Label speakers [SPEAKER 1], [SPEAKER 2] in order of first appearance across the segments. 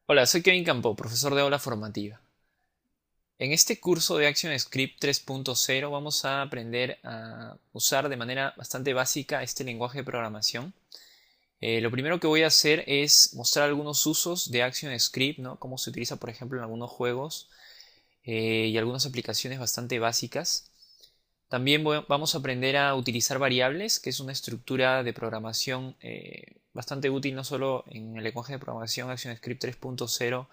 [SPEAKER 1] Hola, soy Kevin Campo, profesor de aula formativa. En este curso de ActionScript 3.0 vamos a aprender a usar de manera bastante básica este lenguaje de programación. Lo primero que voy a hacer es mostrar algunos usos de ActionScript, ¿no? Cómo se utiliza, por ejemplo, en algunos juegos y algunas aplicaciones bastante básicas. También vamos a aprender a utilizar variables, que es una estructura de programación bastante útil no solo en el lenguaje de programación ActionScript 3.0,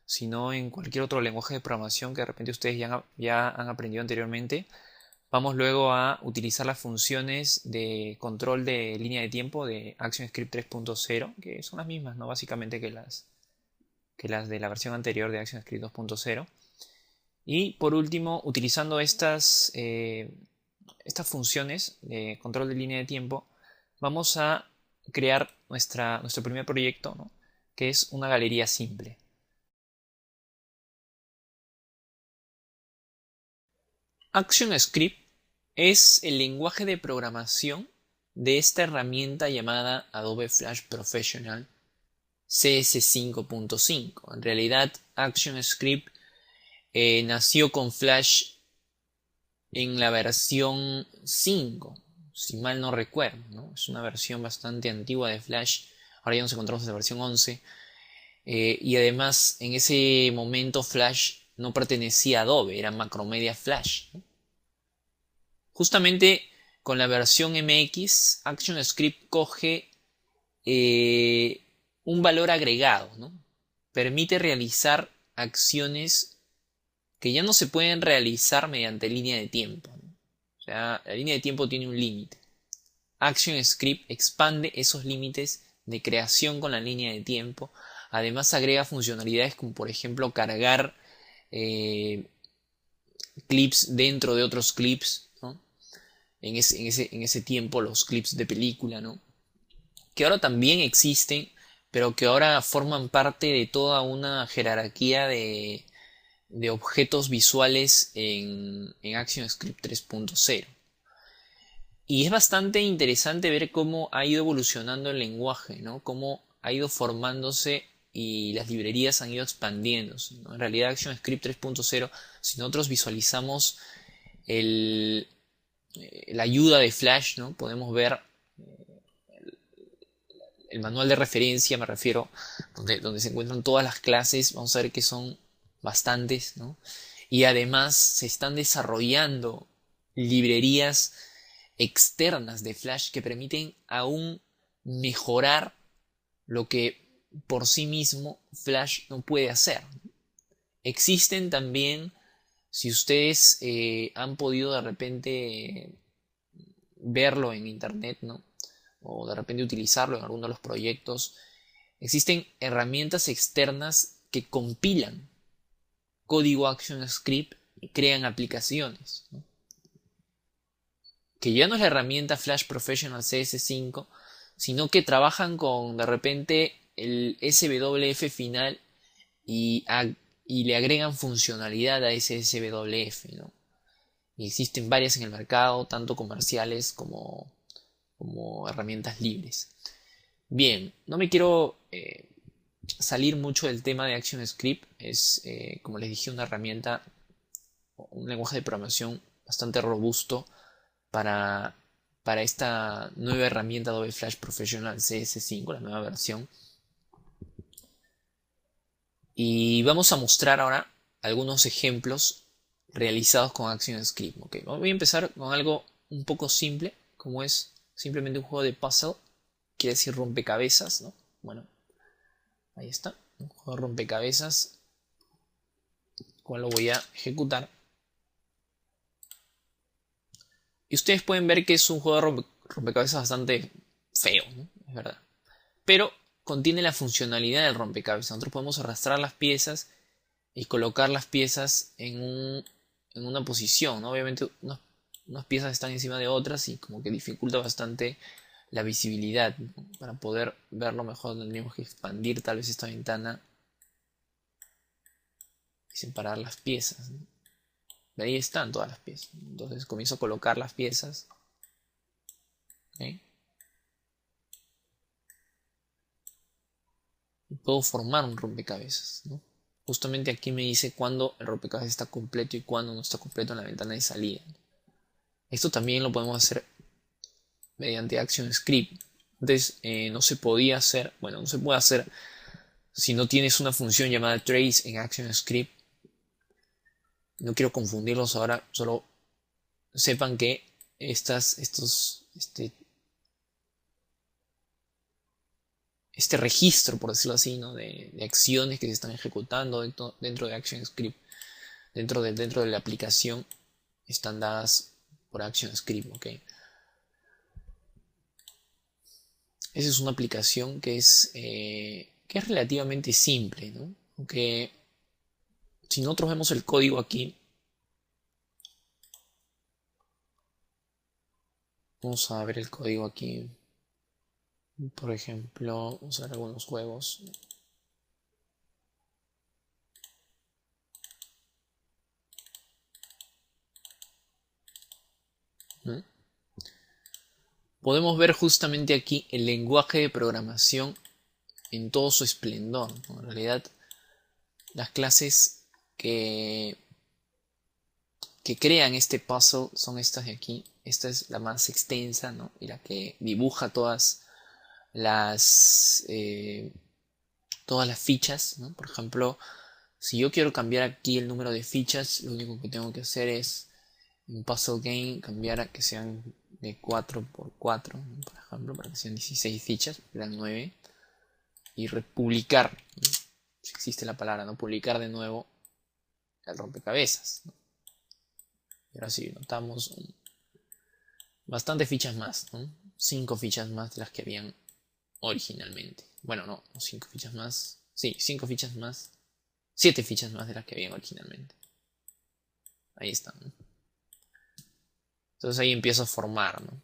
[SPEAKER 1] sino en cualquier otro lenguaje de programación que de repente ustedes ya han aprendido anteriormente. Vamos luego a utilizar las funciones de control de línea de tiempo de ActionScript 3.0, que son las mismas, ¿no? Básicamente que las de la versión anterior de ActionScript 2.0. Y por último, utilizando estas funciones de control de línea de tiempo, vamos a crear nuestro primer proyecto, ¿no? Que es una galería simple. ActionScript es el lenguaje de programación de esta herramienta llamada Adobe Flash Professional CS 5.5. En realidad, ActionScript nació con Flash en la versión 5, si mal no recuerdo, ¿no? Es una versión bastante antigua de Flash. Ahora ya nos encontramos en la versión 11. Y además, en ese momento Flash no pertenecía a Adobe, era Macromedia Flash, ¿no? Justamente con la versión MX, ActionScript coge eh, un valor agregado, ¿no? Permite realizar acciones que ya no se pueden realizar mediante línea de tiempo, ¿no? O sea, la línea de tiempo tiene un límite. ActionScript expande esos límites de creación con la línea de tiempo. Además agrega funcionalidades como por ejemplo cargar eh, clips dentro de otros clips, ¿no? En ese tiempo los clips de película, ¿no? Que ahora también existen, pero que ahora forman parte de toda una jerarquía de objetos visuales en ActionScript 3.0. Y es bastante interesante ver cómo ha ido evolucionando el lenguaje, ¿no? Cómo ha ido formándose y las librerías han ido expandiéndose, ¿no? En realidad ActionScript 3.0, si nosotros visualizamos el, la ayuda de Flash, ¿no? Podemos ver el manual de referencia, me refiero, donde se encuentran todas las clases. Vamos a ver que son bastantes, ¿no? Y además se están desarrollando librerías externas de Flash que permiten aún mejorar lo que por sí mismo Flash no puede hacer. Existen también, si ustedes han podido de repente verlo en internet, ¿no? O de repente utilizarlo en alguno de los proyectos, existen herramientas externas que compilan código ActionScript y crean aplicaciones, ¿no? Que ya no es la herramienta Flash Professional CS5, sino que trabajan con de repente el SWF final y, y le agregan funcionalidad a ese SWF, ¿no? Y existen varias en el mercado, tanto comerciales como herramientas libres. Bien, no me quiero salir mucho del tema de ActionScript. Es, como les dije, una herramienta, un lenguaje de programación bastante robusto para, para esta nueva herramienta Adobe Flash Professional CS5, la nueva versión. Y vamos a mostrar ahora algunos ejemplos realizados con ActionScript. Okay, voy a empezar con algo un poco simple, como es simplemente un juego de puzzle, quiere decir rompecabezas, ¿no? Bueno, ahí está, un juego de rompecabezas, cual lo voy a ejecutar. Y ustedes pueden ver que es un juego de rompecabezas bastante feo, ¿no? Es verdad. Pero contiene la funcionalidad del rompecabezas. Nosotros podemos arrastrar las piezas y colocar las piezas en una posición, ¿no? Obviamente unas piezas están encima de otras y como que dificulta bastante la visibilidad, ¿no? Para poder verlo mejor tendríamos que expandir tal vez esta ventana y separar las piezas, ¿no? Ahí están todas las piezas. Entonces comienzo a colocar las piezas. ¿Okay? puedo formar un rompecabezas, ¿no? Justamente aquí me dice cuándo el rompecabezas está completo y cuándo no está completo en la ventana de salida. Esto también lo podemos hacer mediante ActionScript. Antes no se podía hacer, bueno, no se puede hacer si no tienes una función llamada trace en ActionScript. No quiero confundirlos ahora, solo sepan que este registro, por decirlo así, ¿no? de acciones que se están ejecutando dentro de ActionScript, dentro de la aplicación, están dadas por ActionScript, ¿ok? Esa es una aplicación que es relativamente simple, ¿no? Aunque si nosotros vemos el código aquí, vamos a ver el código aquí. Por ejemplo, vamos a ver algunos juegos. ¿No? Podemos ver justamente aquí el lenguaje de programación en todo su esplendor, ¿no? En realidad, las clases que crean este puzzle son estas de aquí. Esta es la más extensa, ¿no? Y la que dibuja las, eh, todas las fichas, ¿no? Por ejemplo, si yo quiero cambiar aquí el número de fichas, lo único que tengo que hacer es en puzzle game cambiar a que sean de 4 por 4, ¿no? Por ejemplo, para que sean 16 fichas, eran 9, y republicar, ¿no? Si existe la palabra, ¿no? Publicar de nuevo el rompecabezas, ¿no? Y ahora sí, notamos bastantes fichas más, ¿no? 5 fichas más de las que habían originalmente. Bueno, no 5 fichas más. Sí, 5 fichas más. 7 fichas más de las que habían originalmente. Ahí están, ¿no? Entonces ahí empiezo a formar, ¿no?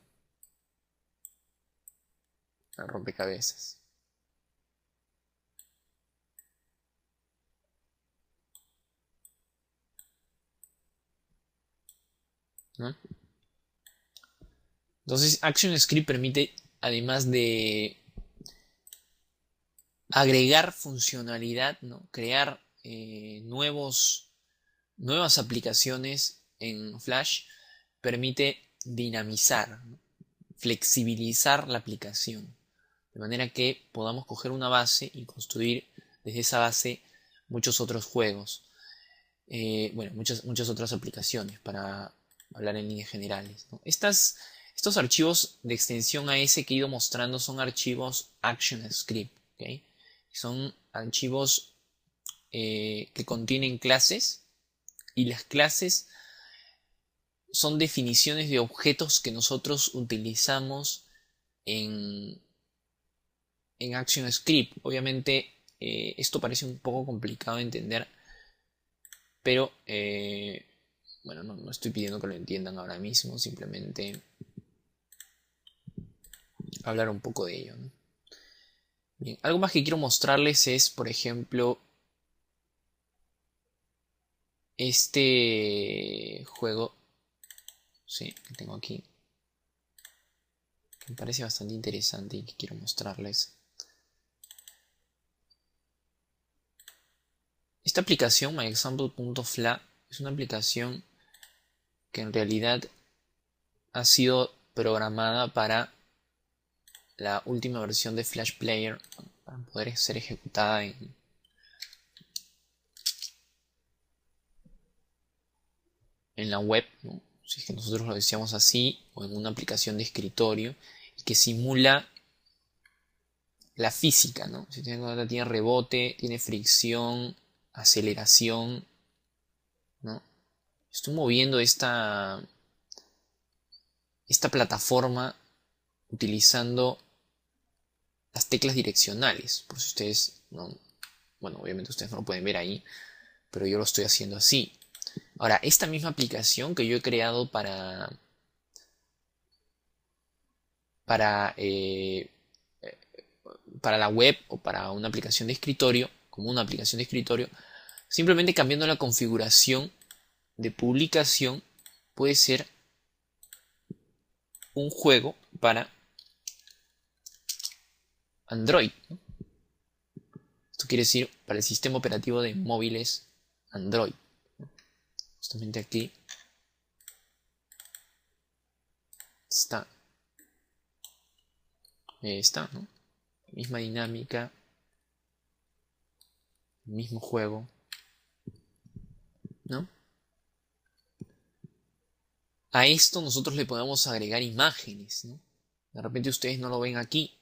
[SPEAKER 1] El rompecabezas, ¿no? Entonces ActionScript permite, además de agregar funcionalidad, ¿no? Crear nuevas aplicaciones en Flash, permite dinamizar, ¿no? Flexibilizar la aplicación, de manera que podamos coger una base y construir desde esa base muchos otros juegos, bueno, muchas otras aplicaciones, para hablar en líneas generales, ¿no? Estos archivos de extensión AS que he ido mostrando son archivos ActionScript, ¿ok? Son archivos que contienen clases, y las clases son definiciones de objetos que nosotros utilizamos en, en ActionScript. Obviamente esto parece un poco complicado de entender, pero bueno, no estoy pidiendo que lo entiendan ahora mismo, simplemente hablar un poco de ello, ¿no? Bien, algo más que quiero mostrarles es, por ejemplo, este juego, sí, que tengo aquí, que me parece bastante interesante y que quiero mostrarles. Esta aplicación, myexample.fla, es una aplicación que en realidad ha sido programada para la última versión de Flash Player, para poder ser ejecutada en la web, ¿no? Si es que nosotros lo decíamos así, o en una aplicación de escritorio, y que simula la física, ¿no? Si tiene rebote, tiene fricción, aceleración, ¿no? Estoy moviendo esta plataforma utilizando las teclas direccionales, por si ustedes no, bueno, obviamente ustedes no lo pueden ver ahí, pero yo lo estoy haciendo así. Ahora, esta misma aplicación que yo he creado para, eh, para la web, o para una aplicación de escritorio, como una aplicación de escritorio, simplemente cambiando la configuración de publicación, puede ser un juego para Android, ¿no? Esto quiere decir para el sistema operativo de móviles Android. Justamente aquí está. Está, ¿no? Misma dinámica, mismo juego, ¿no? A esto nosotros le podemos agregar imágenes, ¿no? De repente ustedes no lo ven aquí,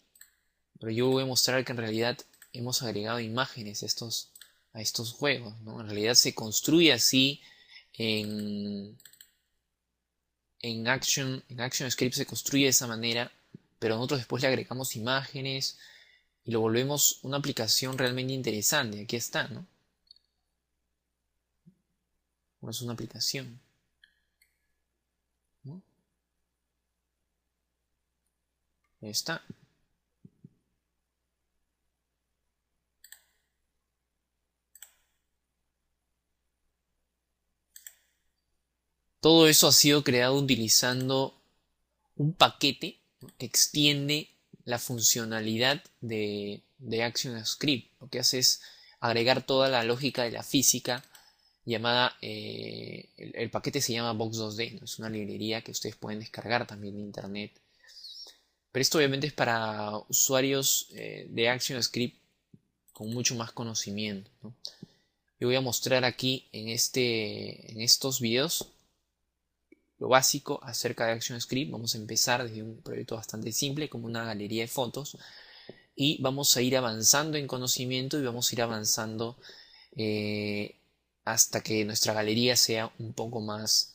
[SPEAKER 1] pero yo voy a mostrar que en realidad hemos agregado imágenes a estos juegos, ¿no? En realidad se construye así en ActionScript se construye de esa manera, pero nosotros después le agregamos imágenes y lo volvemos una aplicación realmente interesante. Aquí está, ¿no? Es una aplicación, ¿no? Ahí está. Todo eso ha sido creado utilizando un paquete, ¿no?, que extiende la funcionalidad de ActionScript. Lo que hace es agregar toda la lógica de la física llamada, el paquete se llama Box2D, ¿no? Es una librería que ustedes pueden descargar también de internet. Pero esto obviamente es para usuarios de ActionScript con mucho más conocimiento, ¿no? Yo voy a mostrar aquí en estos videos lo básico acerca de ActionScript. Vamos a empezar desde un proyecto bastante simple como una galería de fotos y vamos a ir avanzando en conocimiento y vamos a ir avanzando hasta que nuestra galería sea un poco más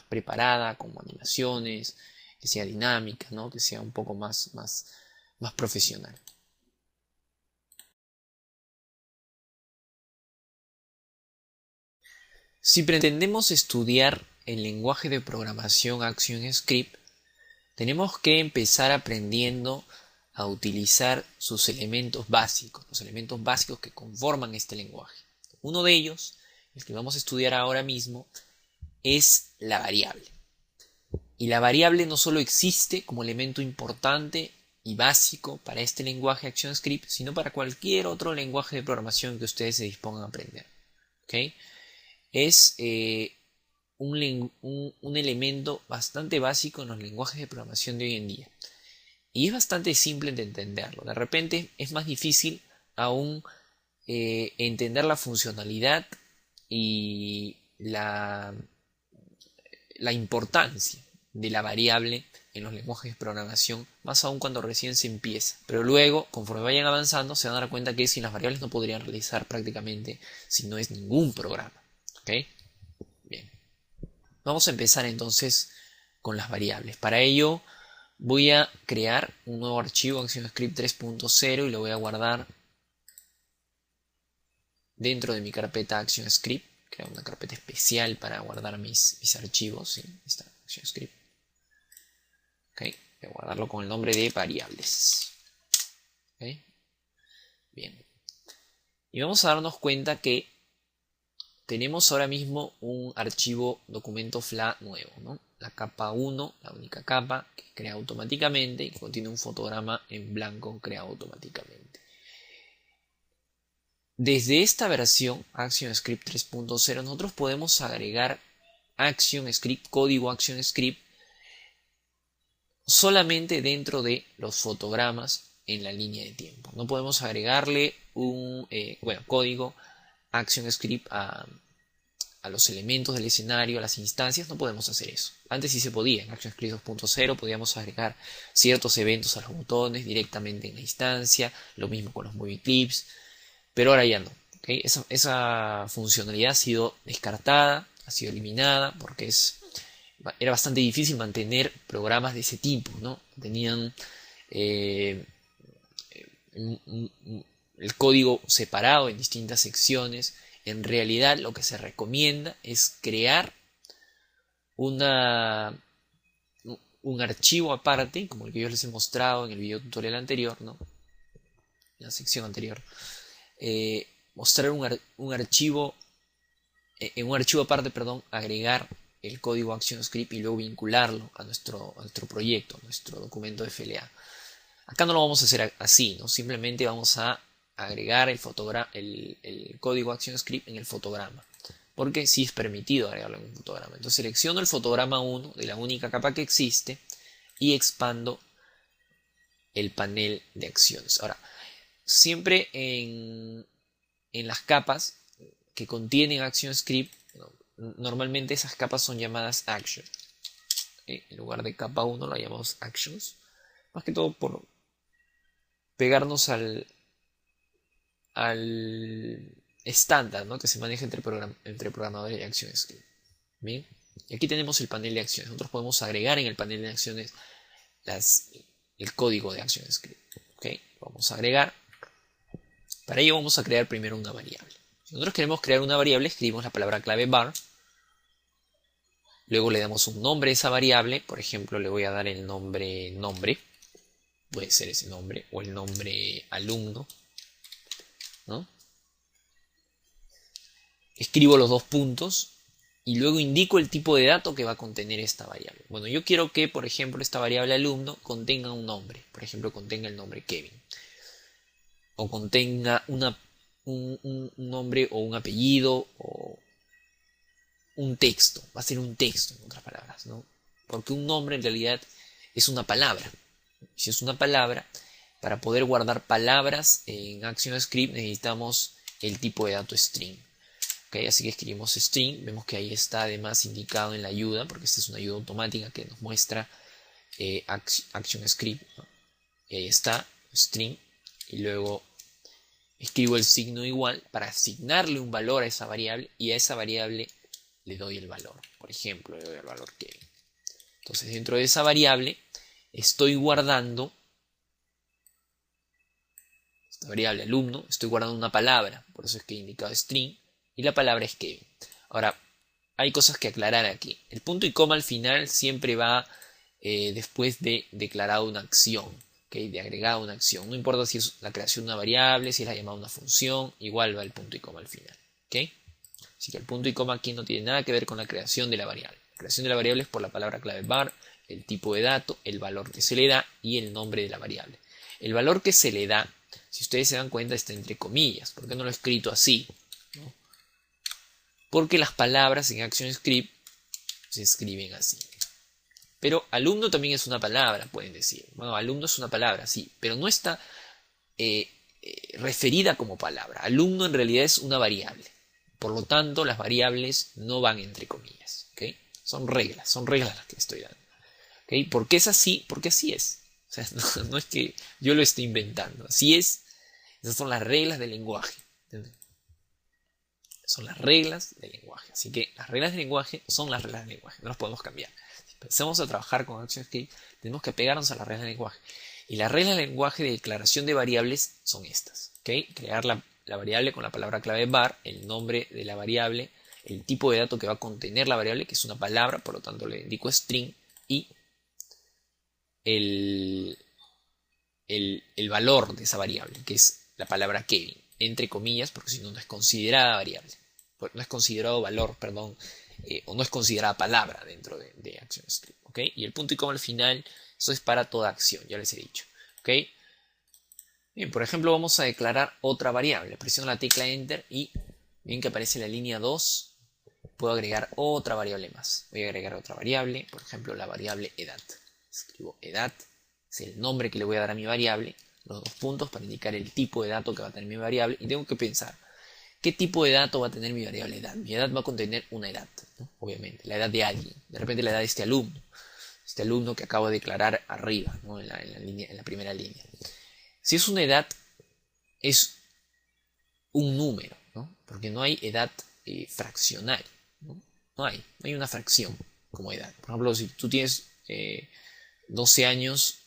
[SPEAKER 1] preparada, como animaciones, que sea dinámica, ¿no? Que sea un poco más profesional. Si pretendemos estudiar el lenguaje de programación ActionScript, tenemos que empezar aprendiendo a utilizar sus elementos básicos, los elementos básicos que conforman este lenguaje. Uno de ellos, el que vamos a estudiar ahora mismo, es la variable. Y la variable no solo existe como elemento importante y básico para este lenguaje ActionScript, sino para cualquier otro lenguaje de programación que ustedes se dispongan a aprender. ¿Okay? Es un elemento bastante básico en los lenguajes de programación de hoy en día. Y es bastante simple de entenderlo. De repente es más difícil aún entender la funcionalidad y la importancia de la variable en los lenguajes de programación, más aún cuando recién se empieza. Pero luego, conforme vayan avanzando, se van a dar cuenta que sin las variables no podrían realizar prácticamente si no es ningún programa. ¿Okay? Bien. Vamos a empezar entonces con las variables. Para ello voy a crear un nuevo archivo ActionScript 3.0 y lo voy a guardar dentro de mi carpeta ActionScript. Crear una carpeta especial para guardar mis archivos. ¿Sí? Está ActionScript. Okay. Voy a guardarlo con el nombre de variables. Okay. Bien. Y vamos a darnos cuenta que tenemos ahora mismo un archivo documento FLA nuevo, ¿no? La capa 1, la única capa que crea automáticamente y que contiene un fotograma en blanco creado automáticamente. Desde esta versión, ActionScript 3.0, nosotros podemos agregar ActionScript, código ActionScript, solamente dentro de los fotogramas en la línea de tiempo. No podemos agregarle un código ActionScript a los elementos del escenario, a las instancias. No podemos hacer eso. Antes sí se podía. En ActionScript 2.0 podíamos agregar ciertos eventos a los botones directamente en la instancia. Lo mismo con los movie clips. Pero ahora ya no. ¿Okay? Esa funcionalidad ha sido descartada, ha sido eliminada porque era bastante difícil mantener programas de ese tipo, ¿no? Tenían el código separado en distintas secciones. En realidad lo que se recomienda es crear un archivo aparte, como el que yo les he mostrado en el video tutorial anterior, ¿no? En la sección anterior. Mostrar un archivo, en un archivo aparte, agregar el código ActionScript y luego vincularlo a nuestro proyecto, a nuestro documento FLA. Acá no lo vamos a hacer así, ¿no? Simplemente vamos a agregar el código ActionScript en el fotograma, porque sí es permitido agregarlo en un fotograma. Entonces selecciono el fotograma 1 de la única capa que existe y expando el panel de acciones. Ahora, siempre en las capas que contienen ActionScript, normalmente esas capas son llamadas Action. En lugar de capa 1 la llamamos Actions. Más que todo por pegarnos al estándar, ¿no?, que se maneja entre programadores y ActionScript. Bien, y aquí tenemos el panel de acciones. Nosotros podemos agregar en el panel de acciones el código de ActionScript. ¿Okay? Vamos a agregar. Para ello vamos a crear primero una variable. Si nosotros queremos crear una variable, escribimos la palabra clave var. Luego le damos un nombre a esa variable. Por ejemplo, le voy a dar el nombre. Puede ser ese nombre. O el nombre alumno, ¿no? Escribo los dos puntos. Y luego indico el tipo de dato que va a contener esta variable. Bueno, yo quiero que, por ejemplo, esta variable alumno contenga un nombre. Por ejemplo, contenga el nombre Kevin. O contenga un nombre o un apellido o un texto. Va a ser un texto, en otras palabras, ¿no? Porque un nombre en realidad es una palabra. Si es una palabra, para poder guardar palabras en ActionScript necesitamos el tipo de dato string. Okay, así que escribimos string. Vemos que ahí está además indicado en la ayuda, porque esta es una ayuda automática que nos muestra ActionScript, ¿no? Y ahí está, string. Y luego escribo el signo igual para asignarle un valor a esa variable, y a esa variable le doy el valor. Por ejemplo, le doy el valor Kevin. Entonces, dentro de esa variable estoy guardando esta variable alumno, estoy guardando una palabra, por eso es que he indicado string, y la palabra es Kevin. Ahora, hay cosas que aclarar aquí. El punto y coma al final siempre va después de declarado una acción, ¿okay? De agregado una acción. No importa si es la creación de una variable, si es la llamada de una función, igual va el punto y coma al final. ¿Okay? Así que el punto y coma aquí no tiene nada que ver con la creación de la variable. La creación de la variable es por la palabra clave var, el tipo de dato, el valor que se le da y el nombre de la variable. El valor que se le da, si ustedes se dan cuenta, está entre comillas. ¿Por qué no lo he escrito así? ¿No? Porque las palabras en ActionScript se escriben así. Pero alumno también es una palabra, pueden decir. Bueno, alumno es una palabra, sí, pero no está referida como palabra. Alumno en realidad es una variable. Por lo tanto, las variables no van entre comillas. ¿Okay? Son reglas las que estoy dando. ¿Okay? ¿Por qué es así? Porque así es. O sea, no es que yo lo esté inventando. Así es. Esas son las reglas del lenguaje. ¿Entienden? Son las reglas del lenguaje. Así que las reglas del lenguaje son las reglas del lenguaje. No las podemos cambiar. Si empezamos a trabajar con ActionScript, tenemos que pegarnos a las reglas del lenguaje. Y las reglas del lenguaje de declaración de variables son estas. ¿Okay? Crear la variable con la palabra clave var, el nombre de la variable, el tipo de dato que va a contener la variable, que es una palabra, por lo tanto le indico string, y el valor de esa variable, que es la palabra Kevin, entre comillas, porque si no, no es considerada variable. No es considerado valor, perdón, o no es considerada palabra dentro de ActionScript. ¿Okay? Y el punto y coma al final, eso es para toda acción, ya les he dicho. ¿Okay? Bien, por ejemplo, vamos a declarar otra variable. Presiono la tecla Enter y bien que aparece la línea 2, puedo agregar otra variable más. Voy a agregar otra variable, por ejemplo, la variable edad. Escribo edad, es el nombre que le voy a dar a mi variable, los dos puntos para indicar el tipo de dato que va a tener mi variable, y tengo que pensar, ¿qué tipo de dato va a tener mi variable edad? Mi edad va a contener una edad, ¿no? Obviamente, la edad de alguien, de repente la edad de este alumno que acabo de declarar arriba, ¿no? en la primera línea. Si es una edad, es un número, ¿no? Porque no hay edad fraccional, ¿no? No hay una fracción como edad. Por ejemplo, si tú tienes 12 años,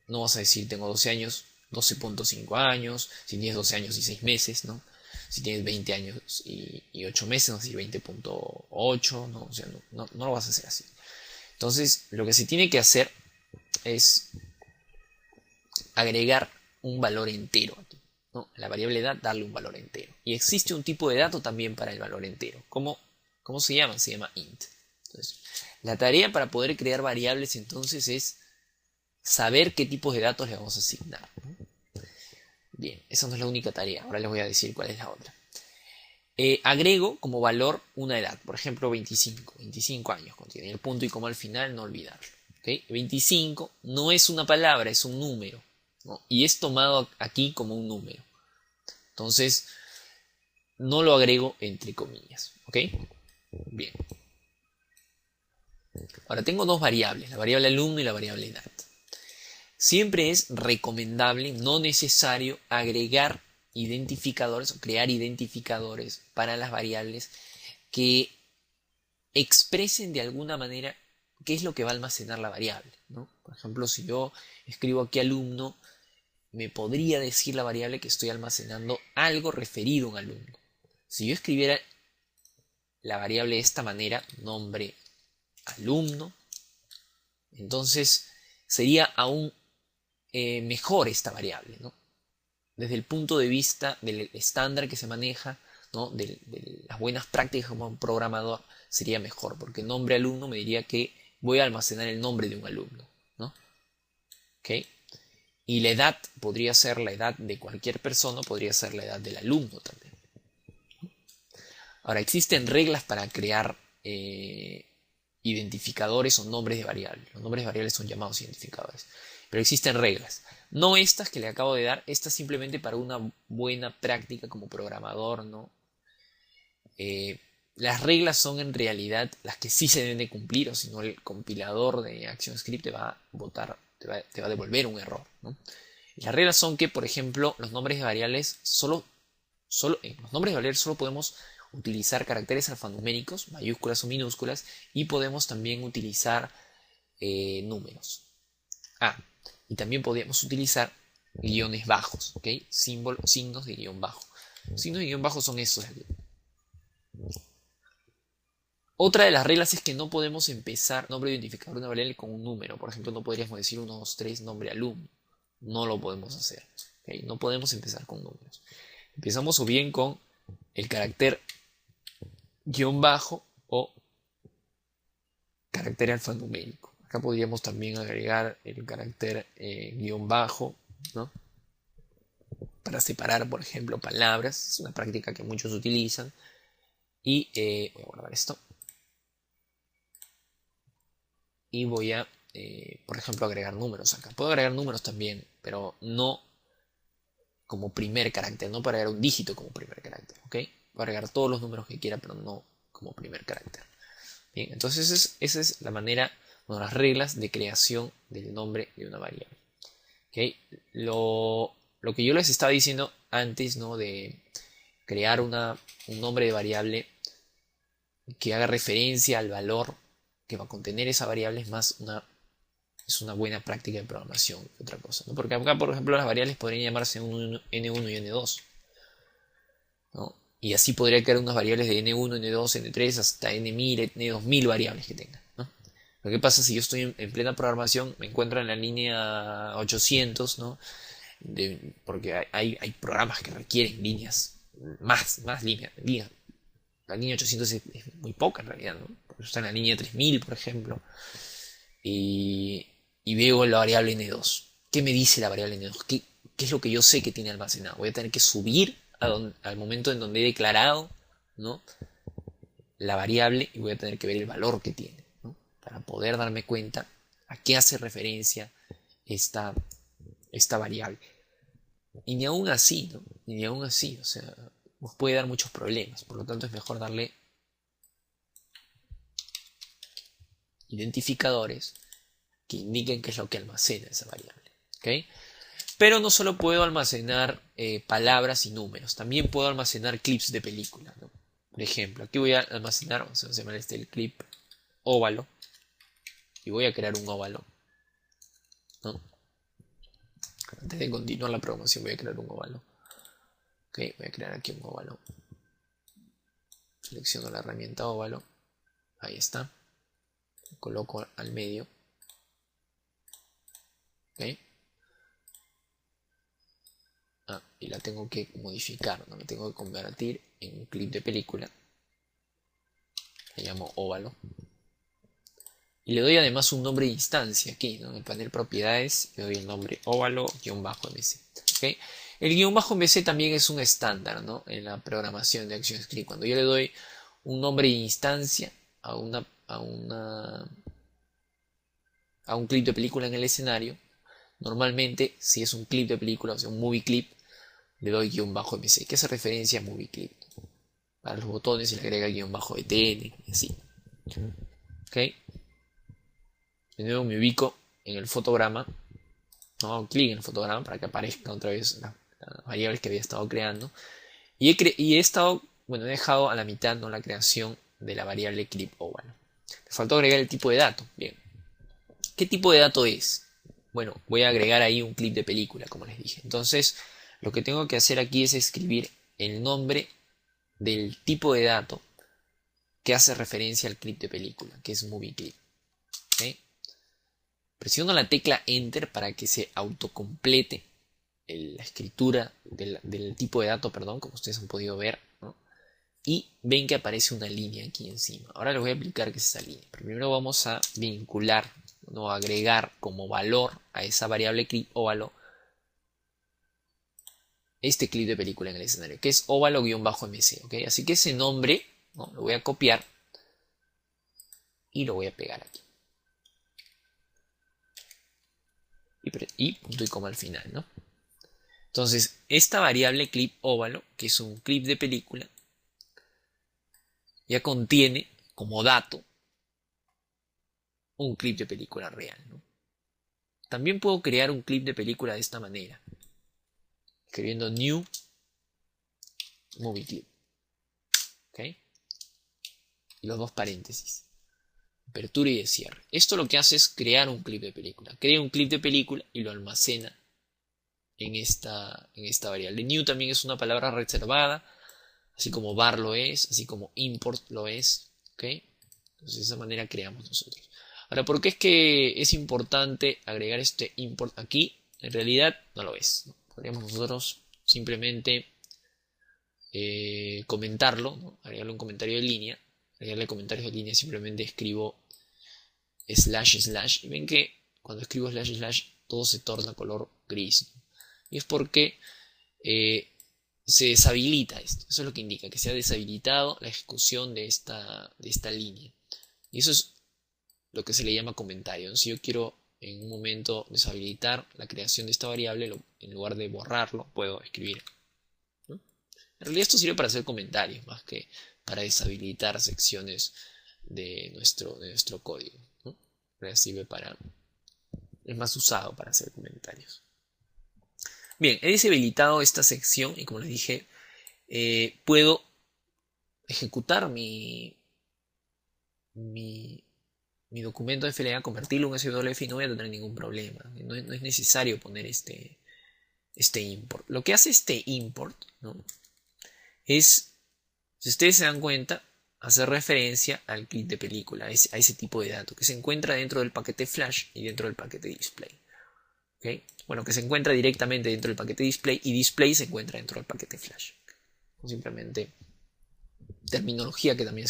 [SPEAKER 1] no vas a decir tengo 12 años, 12.5 años, si tienes 12 años y 6 meses, ¿no? Si tienes 20 años y 8 meses, no vas a decir 20.8, ¿no? O sea, no lo vas a hacer así. Entonces, lo que se tiene que hacer es agregar un valor entero aquí, ¿no? La variable edad, darle un valor entero. Y existe un tipo de dato también para el valor entero. ¿Cómo se llama? Se llama int. Entonces, la tarea para poder crear variables entonces es saber qué tipos de datos le vamos a asignar, ¿no? Bien, esa no es la única tarea. Ahora les voy a decir cuál es la otra. Agrego como valor una edad, por ejemplo 25 años contiene el punto y coma al final, no olvidarlo. ¿Ok? 25 no es una palabra, es un número, ¿no? Y es tomado aquí como un número. Entonces, no lo agrego entre comillas. ¿Ok? Bien. Ahora tengo dos variables, la variable alumno y la variable edad. Siempre es recomendable, no necesario, agregar identificadores o crear identificadores para las variables que expresen de alguna manera qué es lo que va a almacenar la variable, ¿no? Por ejemplo, si yo escribo aquí alumno, me podría decir la variable que estoy almacenando algo referido a un alumno. Si yo escribiera la variable de esta manera, nombre alumno, entonces sería aún mejor esta variable, ¿no? Desde el punto de vista del estándar que se maneja, ¿no? De las buenas prácticas como un programador, sería mejor, porque nombre alumno me diría que voy a almacenar el nombre de un alumno, ¿no? ¿Ok? Y la edad podría ser la edad de cualquier persona, podría ser la edad del alumno también. Ahora, existen reglas para crear identificadores o nombres de variables. Los nombres de variables son llamados identificadores. Pero existen reglas. No estas que le acabo de dar, estas simplemente para una buena práctica como programador, ¿no? Las reglas son en realidad las que sí se deben de cumplir, o si no el compilador de ActionScript te va a botar, te va a devolver un error, ¿no? Y las reglas son que, por ejemplo, los nombres de variables en los nombres de variables solo podemos utilizar caracteres alfanuméricos, mayúsculas o minúsculas, y podemos también utilizar números. Y también podemos utilizar guiones bajos, ¿ok? Signos de guión bajo. Signos de guión bajo son estos de aquí. Otra de las reglas es que no podemos empezar nombre de identificador de una variable con un número. Por ejemplo, no podríamos decir 1, 2, 3, nombre alumno. No lo podemos hacer. ¿Okay? No podemos empezar con números. Empezamos o bien con el carácter guión bajo o carácter alfanumérico. Acá podríamos también agregar el carácter guión bajo, ¿no? Para separar, por ejemplo, palabras. Es una práctica que muchos utilizan. Y voy a guardar esto. Y voy a, por ejemplo, agregar números acá. Puedo agregar números también, pero no como primer carácter, no para agregar un dígito como primer carácter, ¿ok? Puedo agregar todos los números que quiera, pero no como primer carácter. Bien, entonces esa es la manera, bueno, las reglas de creación del nombre de una variable. ¿Okay? Lo que yo les estaba diciendo antes, ¿no? De crear un nombre de variable que haga referencia al valor que va a contener esa variable es una buena práctica de programación que otra cosa, ¿no? Porque acá, por ejemplo, las variables podrían llamarse N1 y N2, ¿no? Y así podría crear unas variables de N1, N2, N3 hasta N1000, N2000 variables que tenga, ¿no? Lo que pasa si yo estoy en plena programación, me encuentro en la línea 800, ¿no? Porque hay programas que requieren líneas, más líneas. La línea 800 es muy poca en realidad, ¿no? Porque está en la línea 3000, por ejemplo. Y veo la variable N2. ¿Qué me dice la variable N2? ¿Qué es lo que yo sé que tiene almacenado? Voy a tener que subir al momento en donde he declarado, ¿no? La variable y voy a tener que ver el valor que tiene, ¿no? Para poder darme cuenta a qué hace referencia esta variable. Y ni aún así, ¿no? Y ni aún así, o sea, nos puede dar muchos problemas. Por lo tanto, es mejor darle identificadores que indiquen qué es lo que almacena esa variable. ¿Okay? Pero no solo puedo almacenar palabras y números, también puedo almacenar clips de película, ¿no? Por ejemplo, aquí voy a almacenar, vamos a llamar el clip óvalo, y voy a crear un óvalo, ¿no? Antes de continuar la programación voy a crear un óvalo. Ok, voy a crear aquí un óvalo. Selecciono la herramienta óvalo. Ahí está. Lo coloco al medio. Ok. Y la tengo que modificar, ¿no? La tengo que convertir en un clip de película. Le llamo óvalo. Y le doy además un nombre de instancia aquí, ¿no? En el panel propiedades le doy el nombre óvalo-mz. ¿Ok? El guión bajo MVC también es un estándar, ¿no? En la programación de ActionScript. Cuando yo le doy un nombre de instancia a a un clip de película en el escenario, normalmente, si es un clip de película, o sea, un movie clip, le doy guión bajo MC, que hace referencia a movie clip. Para los botones se le agrega guión bajo ETN y así. ¿Ok? De nuevo me ubico en el fotograma. No hago clic en el fotograma para que aparezcan otra vez las variables que había estado creando. Y he estado, bueno, he dejado a la mitad, ¿no?, la creación de la variable clip óvalo. Me faltó agregar el tipo de dato. Bien. ¿Qué tipo de dato es? Bueno, voy a agregar ahí un clip de película, como les dije. Entonces, lo que tengo que hacer aquí es escribir el nombre del tipo de dato que hace referencia al clip de película, que es movie clip. ¿Okay? Presiono la tecla Enter para que se autocomplete la escritura del tipo de dato, perdón, como ustedes han podido ver, ¿no? Y ven que aparece una línea aquí encima. Ahora les voy a explicar qué es esa línea. Primero vamos a vincular, ¿no?, agregar como valor a esa variable clip óvalo este clip de película en el escenario, que es óvalo-mc, ¿ok? Así que ese nombre, ¿no?, lo voy a copiar y lo voy a pegar aquí. Y punto y coma al final, ¿no? Entonces, esta variable clip óvalo, que es un clip de película, ya contiene como dato un clip de película real, ¿no? También puedo crear un clip de película de esta manera, escribiendo new movie clip, ¿ok? Y los dos paréntesis, apertura y de cierre. Esto lo que hace es crear un clip de película. Crea un clip de película y lo almacena en esta variable. New también es una palabra reservada, así como var lo es, así como import lo es, ¿ok? Entonces de esa manera creamos nosotros. Ahora, ¿por qué es que es importante agregar este import aquí? En realidad no lo es, ¿no? Podríamos nosotros simplemente comentarlo, ¿no?, agregarle un comentario de línea. Agregarle comentarios de línea simplemente escribo // y ven que cuando escribo / todo se torna color gris, ¿no? Y es porque se deshabilita esto. Eso es lo que indica, que se ha deshabilitado la ejecución de esta línea. Y eso es lo que se le llama comentario, ¿no? Si yo quiero en un momento deshabilitar la creación de esta variable, en lugar de borrarlo, puedo escribir, ¿no? En realidad esto sirve para hacer comentarios más que para deshabilitar secciones de nuestro código, ¿no? Sirve es más usado para hacer comentarios. Bien, he deshabilitado esta sección y, como les dije, puedo ejecutar mi documento de FLA, convertirlo en SWF y no voy a tener ningún problema. No es necesario poner este import. Lo que hace este import, ¿no?, es, si ustedes se dan cuenta, hacer referencia al clip de película, a ese tipo de dato que se encuentra dentro del paquete flash y dentro del paquete display. ¿Okay? Bueno, que se encuentra directamente dentro del paquete display y display se encuentra dentro del paquete flash. Simplemente terminología que también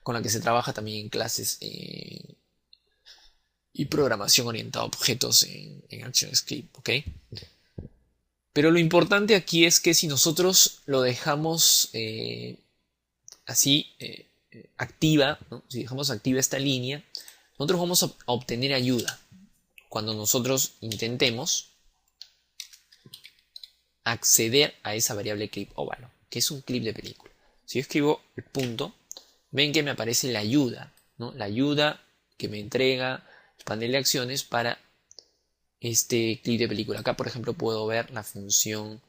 [SPEAKER 1] con la que se trabaja también en clases y programación orientada a objetos en ActionScript, ¿ok? Pero lo importante aquí es que si nosotros lo dejamos así activa, ¿no?, si dejamos activa esta línea, nosotros vamos a obtener ayuda cuando nosotros intentemos acceder a esa variable clip óvalo, que es un clip de película. Si yo escribo el punto, ven que me aparece la ayuda, ¿no?, la ayuda que me entrega el panel de acciones para este clip de película. Acá, por ejemplo, puedo ver la función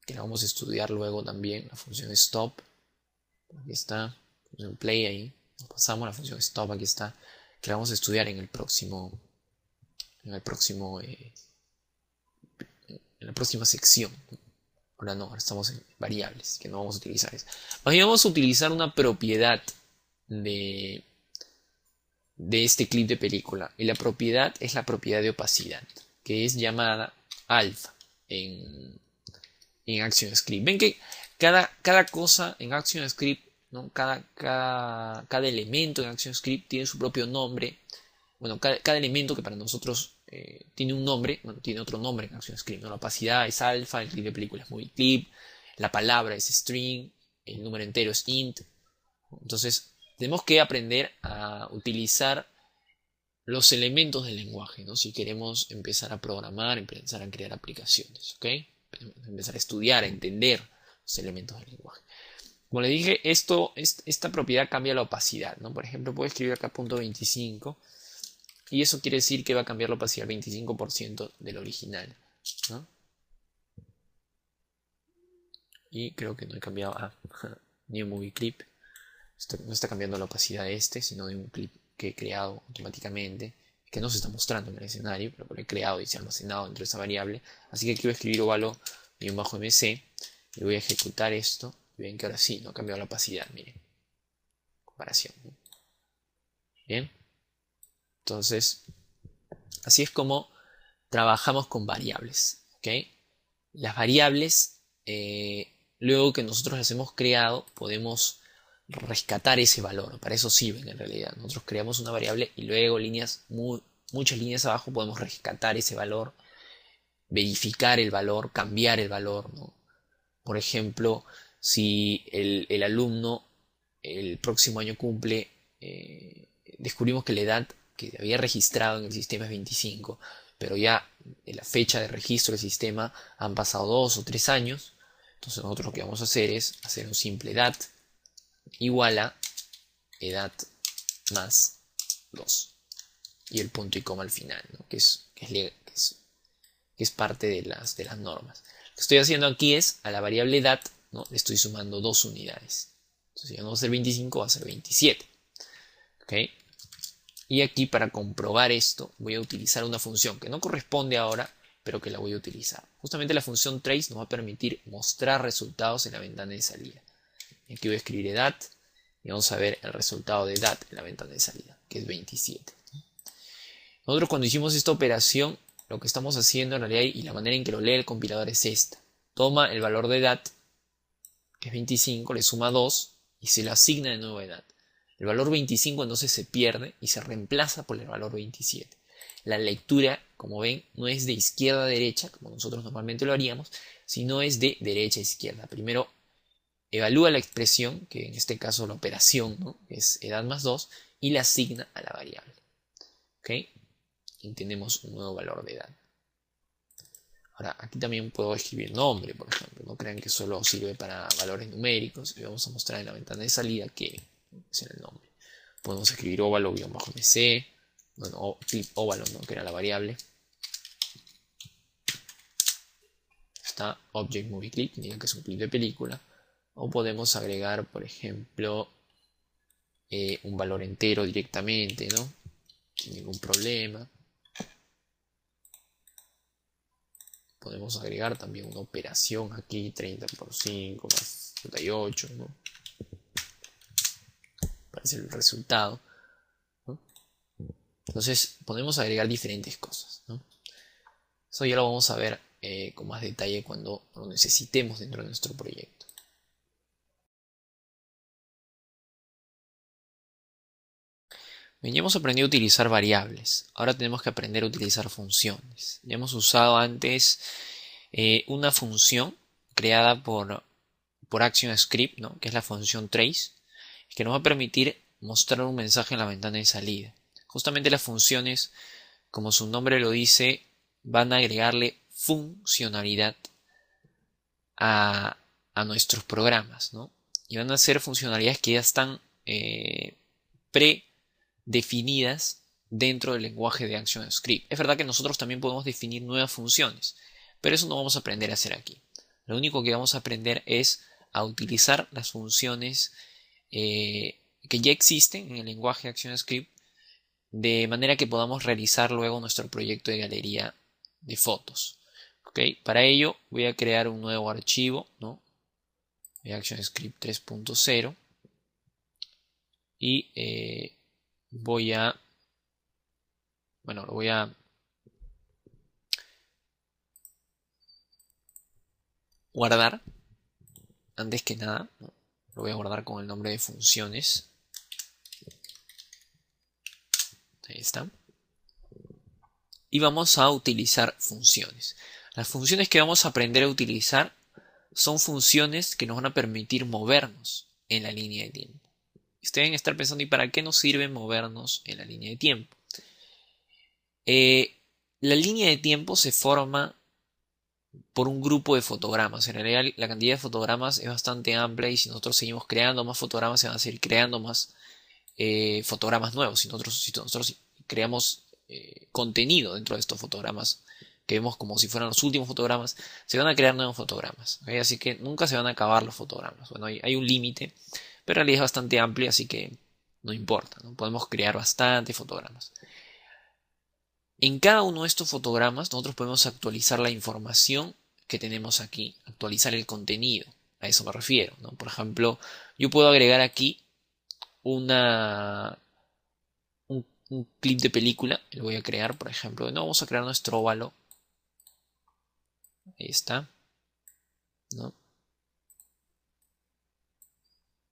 [SPEAKER 1] que la vamos a estudiar luego también, la función stop. Aquí está, la función play ahí. Nos pasamos a la función stop, aquí está, que la vamos a estudiar en la próxima sección. Ahora no, ahora estamos en variables, que no vamos a utilizar eso. Más bien vamos a utilizar una propiedad de este clip de película. Y la propiedad es la propiedad de opacidad, que es llamada alfa en ActionScript. Ven que cada cosa en ActionScript, ¿no?, cada elemento en ActionScript tiene su propio nombre. Bueno, cada elemento que para nosotros tiene un nombre, bueno, tiene otro nombre en ActionScript, ¿no? La opacidad es alfa, el clip de película es movie clip, la palabra es string, el número entero es int. Entonces, tenemos que aprender a utilizar los elementos del lenguaje, ¿no? Si queremos empezar a programar, empezar a crear aplicaciones, ¿ok? Empezar a estudiar, a entender los elementos del lenguaje. Como le dije, esta propiedad cambia la opacidad, ¿no? Por ejemplo, puedo escribir acá punto 25 y eso quiere decir que va a cambiar la opacidad al 25% del original, ¿no? Y creo que no he cambiado New Movie Clip. No está cambiando la opacidad de sino de un clip que he creado automáticamente, que no se está mostrando en el escenario, pero lo he creado y se ha almacenado dentro de esa variable. Así que aquí voy a escribir ovalo-mc y voy a ejecutar esto. Y ven que ahora sí, no ha cambiado la opacidad, miren. Comparación, ¿no? Bien. Entonces, así es como trabajamos con variables, ¿ok? Las variables, luego que nosotros las hemos creado, podemos rescatar ese valor. Para eso sirven en realidad. Nosotros creamos una variable y luego muchas líneas abajo podemos rescatar ese valor, verificar el valor, cambiar el valor, ¿no? Por ejemplo, si el alumno el próximo año cumple, descubrimos que la edad que había registrado en el sistema es 25, pero ya de la fecha de registro del sistema han pasado 2 o 3 años. Entonces nosotros lo que vamos a hacer es hacer un simple edad igual a edad más 2 y el punto y coma al final, ¿no? que es parte de las normas. Lo que estoy haciendo aquí es a la variable edad, ¿no? Le estoy sumando 2 unidades. Entonces ya no va a ser 25, va a ser 27. ¿Ok? Y aquí para comprobar esto voy a utilizar una función que no corresponde ahora, pero que la voy a utilizar. Justamente la función trace nos va a permitir mostrar resultados en la ventana de salida. Y aquí voy a escribir edad y vamos a ver el resultado de edad en la ventana de salida, que es 27. Nosotros cuando hicimos esta operación, lo que estamos haciendo en realidad y la manera en que lo lee el compilador es esta. Toma el valor de edad, que es 25, le suma 2 y se le asigna de nuevo edad. El valor 25 entonces se pierde y se reemplaza por el valor 27. La lectura, como ven, no es de izquierda a derecha, como nosotros normalmente lo haríamos, sino es de derecha a izquierda. Primero evalúa la expresión, que en este caso la operación, ¿no? Es edad más 2, y la asigna a la variable. ¿Ok? Y tenemos un nuevo valor de edad. Ahora, aquí también puedo escribir nombre, por ejemplo. No crean que solo sirve para valores numéricos. Y vamos a mostrar en la ventana de salida que es el nombre. Podemos escribir óvalo-mc, bueno, clip óvalo, ¿no? Que era la variable. Está object movie clip, que indica que es un clip de película. O podemos agregar, por ejemplo, un valor entero directamente, ¿no? Sin ningún problema. Podemos agregar también una operación aquí, 30 por 5 más 38, ¿no? Aparece el resultado, ¿no? Entonces podemos agregar diferentes cosas, ¿no? Eso ya lo vamos a ver con más detalle cuando lo necesitemos dentro de nuestro proyecto. Bien, ya hemos aprendido a utilizar variables. Ahora tenemos que aprender a utilizar funciones. Ya hemos usado antes una función creada por ActionScript, ¿no? Que es la función trace, que nos va a permitir mostrar un mensaje en la ventana de salida. Justamente las funciones, como su nombre lo dice, van a agregarle funcionalidad a nuestros programas, ¿no? Y van a ser funcionalidades que ya están predefinidas dentro del lenguaje de ActionScript. Es verdad que nosotros también podemos definir nuevas funciones, pero eso no vamos a aprender a hacer aquí. Lo único que vamos a aprender es a utilizar las funciones que ya existen en el lenguaje ActionScript, de manera que podamos realizar luego nuestro proyecto de galería de fotos. ¿Okay? Para ello voy a crear un nuevo archivo, ¿no? De ActionScript 3.0 y voy a, bueno, lo voy a guardar antes que nada, ¿no? Lo voy a guardar con el nombre de funciones. Ahí está. y vamos a utilizar funciones. Las funciones que vamos a aprender a utilizar son funciones que nos van a permitir movernos en la línea de tiempo. Ustedes deben estar pensando, ¿y para qué nos sirve movernos en la línea de tiempo? La línea de tiempo se forma por un grupo de fotogramas. En realidad la cantidad de fotogramas es bastante amplia y si nosotros seguimos creando más fotogramas se van a seguir creando más fotogramas nuevos. Si nosotros creamos contenido dentro de estos fotogramas que vemos como si fueran los últimos fotogramas, se van a crear nuevos fotogramas. ¿Ok? Así que nunca se van a acabar los fotogramas. Bueno, hay un límite, pero en realidad es bastante amplio, así que no importa, ¿no? Podemos crear bastantes fotogramas. En cada uno de estos fotogramas nosotros podemos actualizar la información que tenemos aquí, actualizar el contenido. A eso me refiero, ¿no? Por ejemplo, yo puedo agregar aquí un clip de película. Lo voy a crear, por ejemplo. No, vamos a crear nuestro óvalo. Ahí está, ¿no?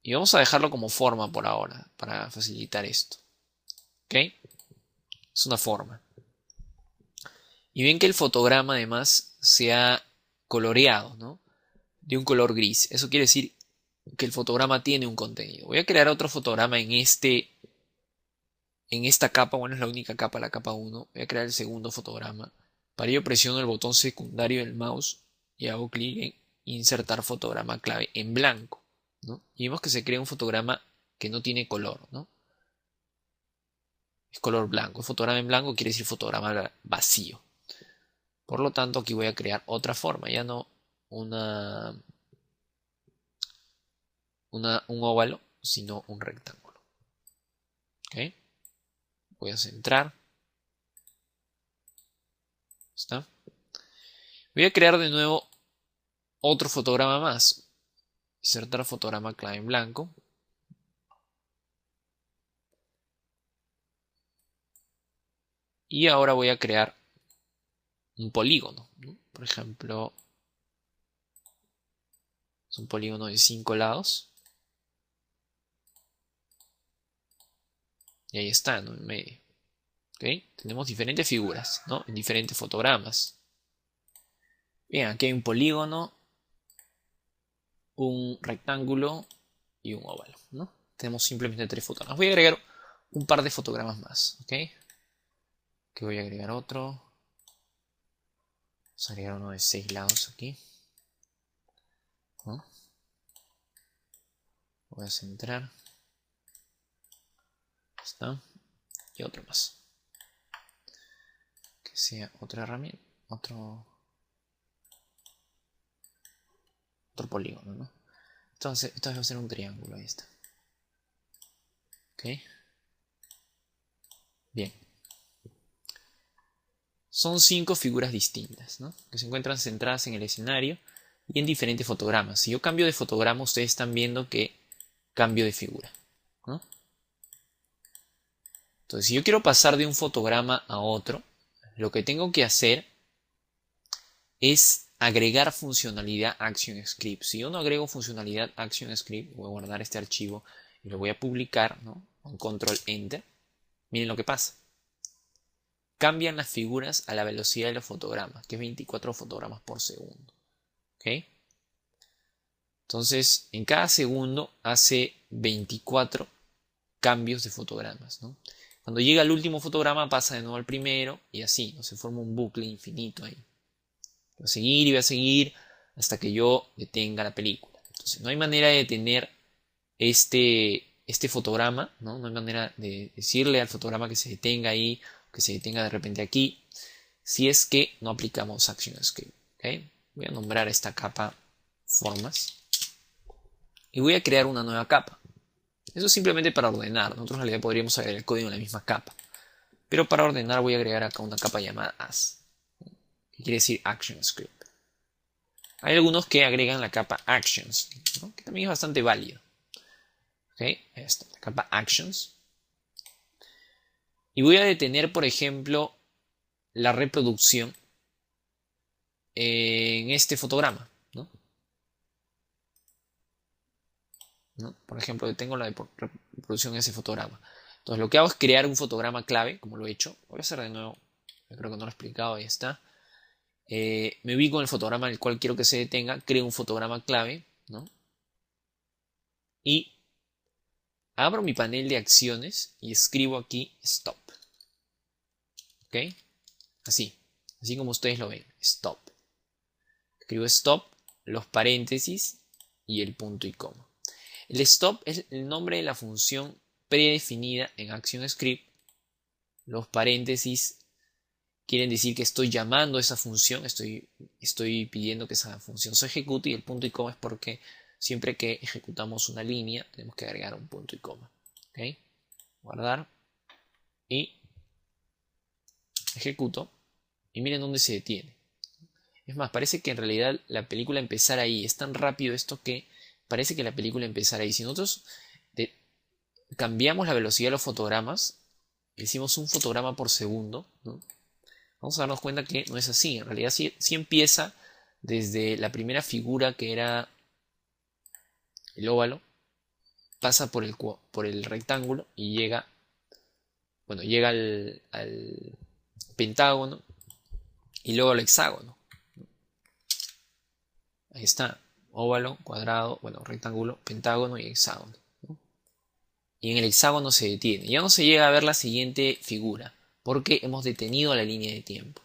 [SPEAKER 1] Y vamos a dejarlo como forma por ahora, para facilitar esto. ¿Ok? Es una forma. Y ven que el fotograma además se ha coloreado, ¿no? De un color gris. Eso quiere decir que el fotograma tiene un contenido. Voy a crear otro fotograma en esta capa. Bueno, es la única capa, la capa 1. Voy a crear el segundo fotograma. Para ello presiono el botón secundario del mouse y hago clic en insertar fotograma clave en blanco, ¿no? Y vemos que se crea un fotograma que no tiene color, ¿no? Es color blanco. El fotograma en blanco quiere decir fotograma vacío. Por lo tanto, aquí voy a crear otra forma, ya no un óvalo, sino un rectángulo. ¿Ok? Voy a centrar. ¿Está? Voy a crear de nuevo otro fotograma más. Insertar fotograma clave en blanco. Y ahora voy a crear un polígono, ¿no? Por ejemplo, es un polígono de 5 lados. Y ahí está, ¿no? En medio. ¿Ok? Tenemos diferentes figuras, ¿no? En diferentes fotogramas. Bien, aquí hay un polígono, un rectángulo y un óvalo, ¿no? Tenemos simplemente 3 fotogramas. Voy a agregar un par de fotogramas más, ¿ok? Que voy a agregar otro. Vamos a agregar uno de 6 lados aquí, ¿no? Voy a centrar. ¿Está? Y otro más. Que sea otra herramienta, otro polígono, ¿no? Entonces, esto va a ser un triángulo, ahí está. ¿Ok? Bien. Son 5 figuras distintas, ¿no? Que se encuentran centradas en el escenario y en diferentes fotogramas. Si yo cambio de fotograma, ustedes están viendo que cambio de figura, ¿no? Entonces, si yo quiero pasar de un fotograma a otro, lo que tengo que hacer es agregar funcionalidad ActionScript. Si yo no agrego funcionalidad ActionScript, voy a guardar este archivo y lo voy a publicar, ¿no? Con control enter. Miren lo que pasa. Cambian las figuras a la velocidad de los fotogramas, que es 24 fotogramas por segundo. ¿Ok? Entonces, en cada segundo hace 24 cambios de fotogramas, ¿no? Cuando llega al último fotograma pasa de nuevo al primero y así, ¿no? Se forma un bucle infinito ahí. Voy a seguir y voy a seguir hasta que yo detenga la película. Entonces, no hay manera de detener este fotograma, ¿no? No hay manera de decirle al fotograma que se detenga ahí, que se detenga de repente aquí, si es que no aplicamos ActionScript. ¿Okay? Voy a nombrar esta capa formas y voy a crear una nueva capa. Eso es simplemente para ordenar. Nosotros en realidad podríamos agregar el código en la misma capa, pero para ordenar voy a agregar acá una capa llamada As, que quiere decir ActionScript. Hay algunos que agregan la capa Actions, ¿no? Que también es bastante válido. ¿Okay? Esta, la capa Actions. Y voy a detener, por ejemplo, la reproducción en este fotograma, ¿no? Por ejemplo, detengo la reproducción en ese fotograma. Entonces lo que hago es crear un fotograma clave, como lo he hecho. Voy a hacer de nuevo Yo creo que no lo he explicado, ahí está. Me ubico en el fotograma en el cual quiero que se detenga, creo un fotograma clave, ¿no? Y abro mi panel de acciones y escribo aquí stop. ¿Ok? Así como ustedes lo ven, stop. Escribo stop, los paréntesis y el punto y coma. El stop es el nombre de la función predefinida en ActionScript. Los paréntesis quieren decir que estoy llamando a esa función, estoy pidiendo que esa función se ejecute, y el punto y coma es porque siempre que ejecutamos una línea tenemos que agregar un punto y coma. ¿Ok? Guardar y ejecuto y miren dónde se detiene. Es más, parece que en realidad la película empezara ahí. Es tan rápido esto que parece que la película empezara ahí. Si nosotros cambiamos la velocidad de los fotogramas, hicimos un fotograma por segundo, ¿no? Vamos a darnos cuenta que no es así. En realidad sí empieza desde la primera figura, que era el óvalo, pasa por el rectángulo y llega al pentágono y luego al hexágono. Ahí está, óvalo, cuadrado, bueno, rectángulo, pentágono y hexágono, ¿no? Y en el hexágono se detiene. Ya no se llega a ver la siguiente figura, porque hemos detenido la línea de tiempo.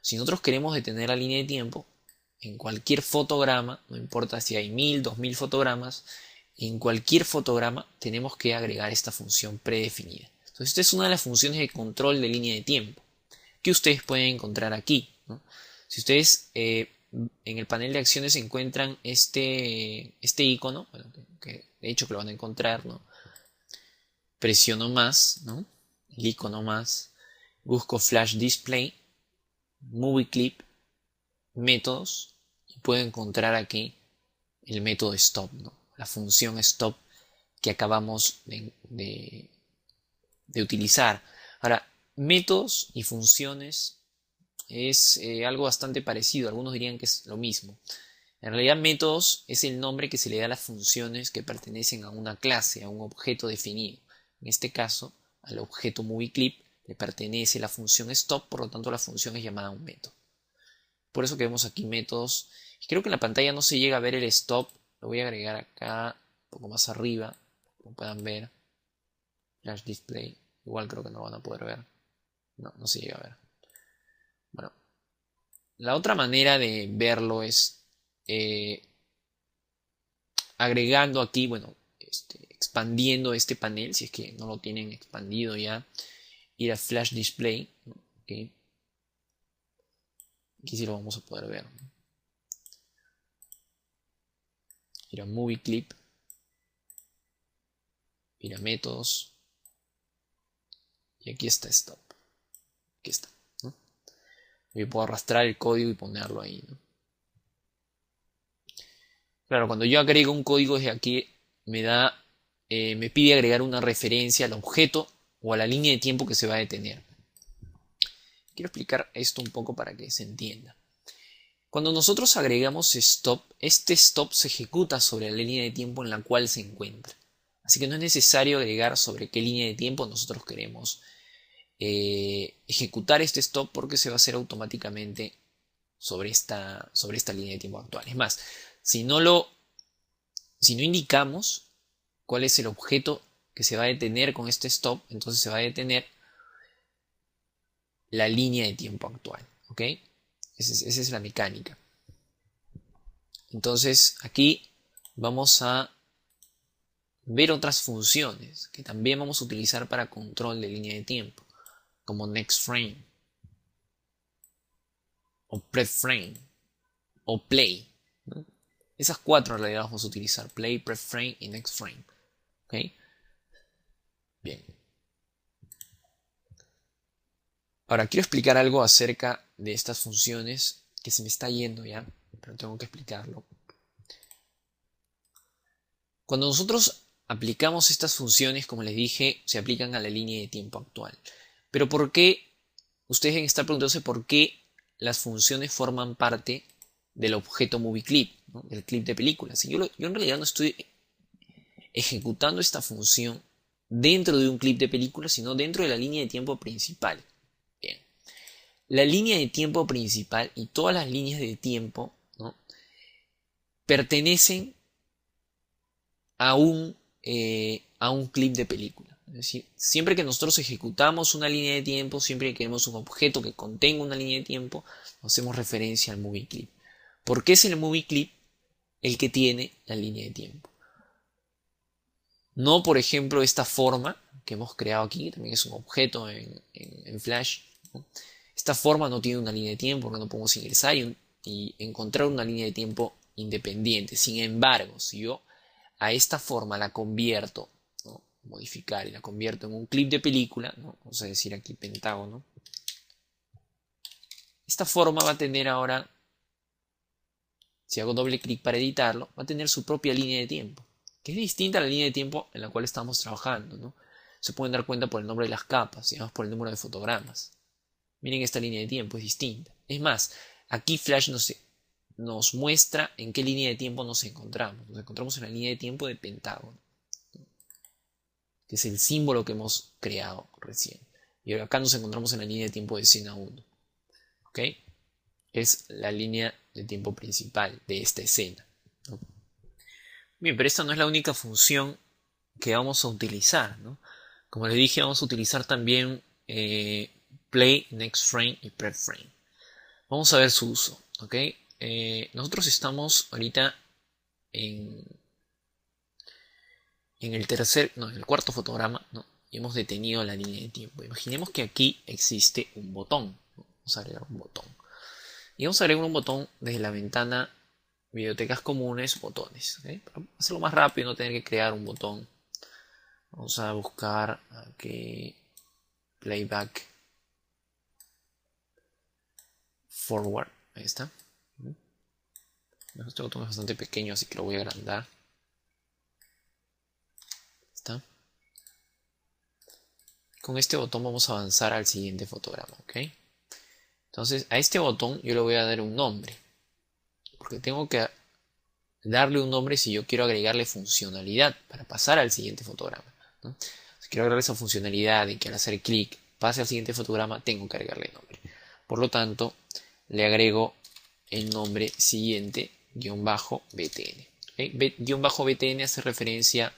[SPEAKER 1] Si nosotros queremos detener la línea de tiempo, en cualquier fotograma, no importa si hay 1000, 2000 fotogramas, en cualquier fotograma tenemos que agregar esta función predefinida. Entonces, esta es una de las funciones de control de línea de tiempo que ustedes pueden encontrar aquí, ¿no? Si ustedes en el panel de acciones encuentran este icono, bueno, que de hecho que lo van a encontrar, ¿no? Presiono más, ¿no? El icono más, busco Flash Display, Movie Clip, métodos, y puedo encontrar aquí el método stop, ¿no? La función stop que acabamos de utilizar. Ahora, métodos y funciones es algo bastante parecido. Algunos dirían que es lo mismo. En realidad, métodos es el nombre que se le da a las funciones que pertenecen a una clase, a un objeto definido. En este caso, al objeto MovieClip le pertenece la función stop, por lo tanto la función es llamada un método. Por eso que vemos aquí métodos. Creo que en la pantalla no se llega a ver el stop. Lo voy a agregar acá, un poco más arriba, como puedan ver. Flash Display. Igual creo que no lo van a poder ver. No se llega a ver. Bueno, la otra manera de verlo es agregando aquí, bueno, expandiendo este panel, si es que no lo tienen expandido ya, ir a Flash Display, ¿no? Okay. Aquí sí lo vamos a poder ver, ¿no? Ir a Movie Clip, ir a métodos, y aquí está Stop. Aquí está, ¿no? Yo puedo arrastrar el código y ponerlo ahí, ¿no? Claro, cuando yo agrego un código desde aquí, me pide agregar una referencia al objeto o a la línea de tiempo que se va a detener. Quiero explicar esto un poco para que se entienda. Cuando nosotros agregamos stop, este stop se ejecuta sobre la línea de tiempo en la cual se encuentra. Así que no es necesario agregar sobre qué línea de tiempo nosotros queremos ejecutar este stop, porque se va a hacer automáticamente sobre esta línea de tiempo actual. Es más, si no indicamos cuál es el objeto que se va a detener con este stop, entonces se va a detener la línea de tiempo actual. ¿Ok? Esa es la mecánica. Entonces aquí vamos a ver otras funciones que también vamos a utilizar para control de línea de tiempo, como next frame, o preframe, o play, ¿no? Esas cuatro en realidad vamos a utilizar: play, preframe y next frame. ¿Ok? Bien. Ahora quiero explicar algo acerca de estas funciones que se me está yendo ya, pero tengo que explicarlo. Cuando nosotros aplicamos estas funciones, como les dije, se aplican a la línea de tiempo actual. Pero ¿por qué? Ustedes deben estar preguntándose por qué las funciones forman parte del objeto MovieClip, ¿no? Del clip de películas. Y yo en realidad no estoy ejecutando esta función dentro de un clip de película, sino dentro de la línea de tiempo principal. Bien. la línea de tiempo principal y todas las líneas de tiempo, ¿no?, pertenecen a un clip de película. Es decir, siempre que nosotros ejecutamos una línea de tiempo, siempre que queremos un objeto que contenga una línea de tiempo, hacemos referencia al movie clip. ¿Por qué es el movie clip el que tiene la línea de tiempo? No, por ejemplo, esta forma que hemos creado aquí, también es un objeto en Flash, ¿no? Esta forma no tiene una línea de tiempo, porque no podemos ingresar y encontrar una línea de tiempo independiente. Sin embargo, si yo a esta forma la convierto, ¿no?, modificar, y la convierto en un clip de película, ¿no?, vamos a decir aquí pentágono, esta forma va a tener ahora, si hago doble clic para editarlo, va a tener su propia línea de tiempo, que es distinta a la línea de tiempo en la cual estamos trabajando, ¿no? Se pueden dar cuenta por el nombre de las capas, digamos por el número de fotogramas. Miren, esta línea de tiempo es distinta. Es más, aquí Flash nos muestra en qué línea de tiempo nos encontramos. Nos encontramos en la línea de tiempo de pentágono, que es el símbolo que hemos creado recién. Y ahora acá nos encontramos en la línea de tiempo de escena 1. ¿Ok? Es la línea de tiempo principal de esta escena, ¿no? Bien, pero esta no es la única función que vamos a utilizar, ¿no? Como les dije, vamos a utilizar también play, next frame y prep frame. Vamos a ver su uso, ¿ok? Nosotros estamos ahorita en el cuarto fotograma, ¿no? Y hemos detenido la línea de tiempo. Imaginemos que aquí existe un botón, ¿no? Vamos a agregar un botón. Y vamos a agregar un botón desde la ventana bibliotecas comunes, botones, ¿okay? Para hacerlo más rápido y no tener que crear un botón. Vamos a buscar aquí playback forward. Ahí está. Este botón es bastante pequeño, así que lo voy a agrandar. ¿Está? Con este botón vamos a avanzar al siguiente fotograma, ¿ok? Entonces a este botón yo le voy a dar un nombre, porque tengo que darle un nombre si yo quiero agregarle funcionalidad para pasar al siguiente fotograma, ¿no? Si quiero agregar esa funcionalidad de que al hacer clic pase al siguiente fotograma, tengo que agregarle nombre. Por lo tanto, le agrego el nombre siguiente -btn. ¿Okay? -btn hace referencia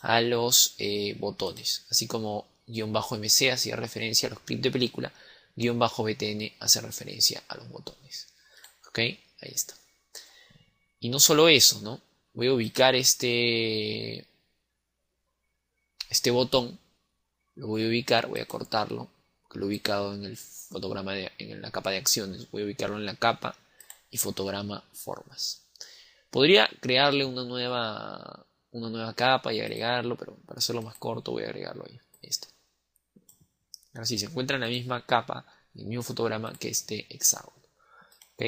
[SPEAKER 1] a los botones, así como -mc hacía referencia a los clips de película, -btn hace referencia a los botones. ¿Ok? Ahí está. Y no solo eso, ¿no? Voy a ubicar este botón, lo voy a ubicar, voy a cortarlo, que lo he ubicado en el fotograma en la capa de acciones, voy a ubicarlo en la capa y fotograma formas. Podría crearle una nueva capa y agregarlo, pero para hacerlo más corto voy a agregarlo ahí. Ahí está. Ahora sí, se encuentra en la misma capa, en el mismo fotograma que este hexágono. ¿Ok?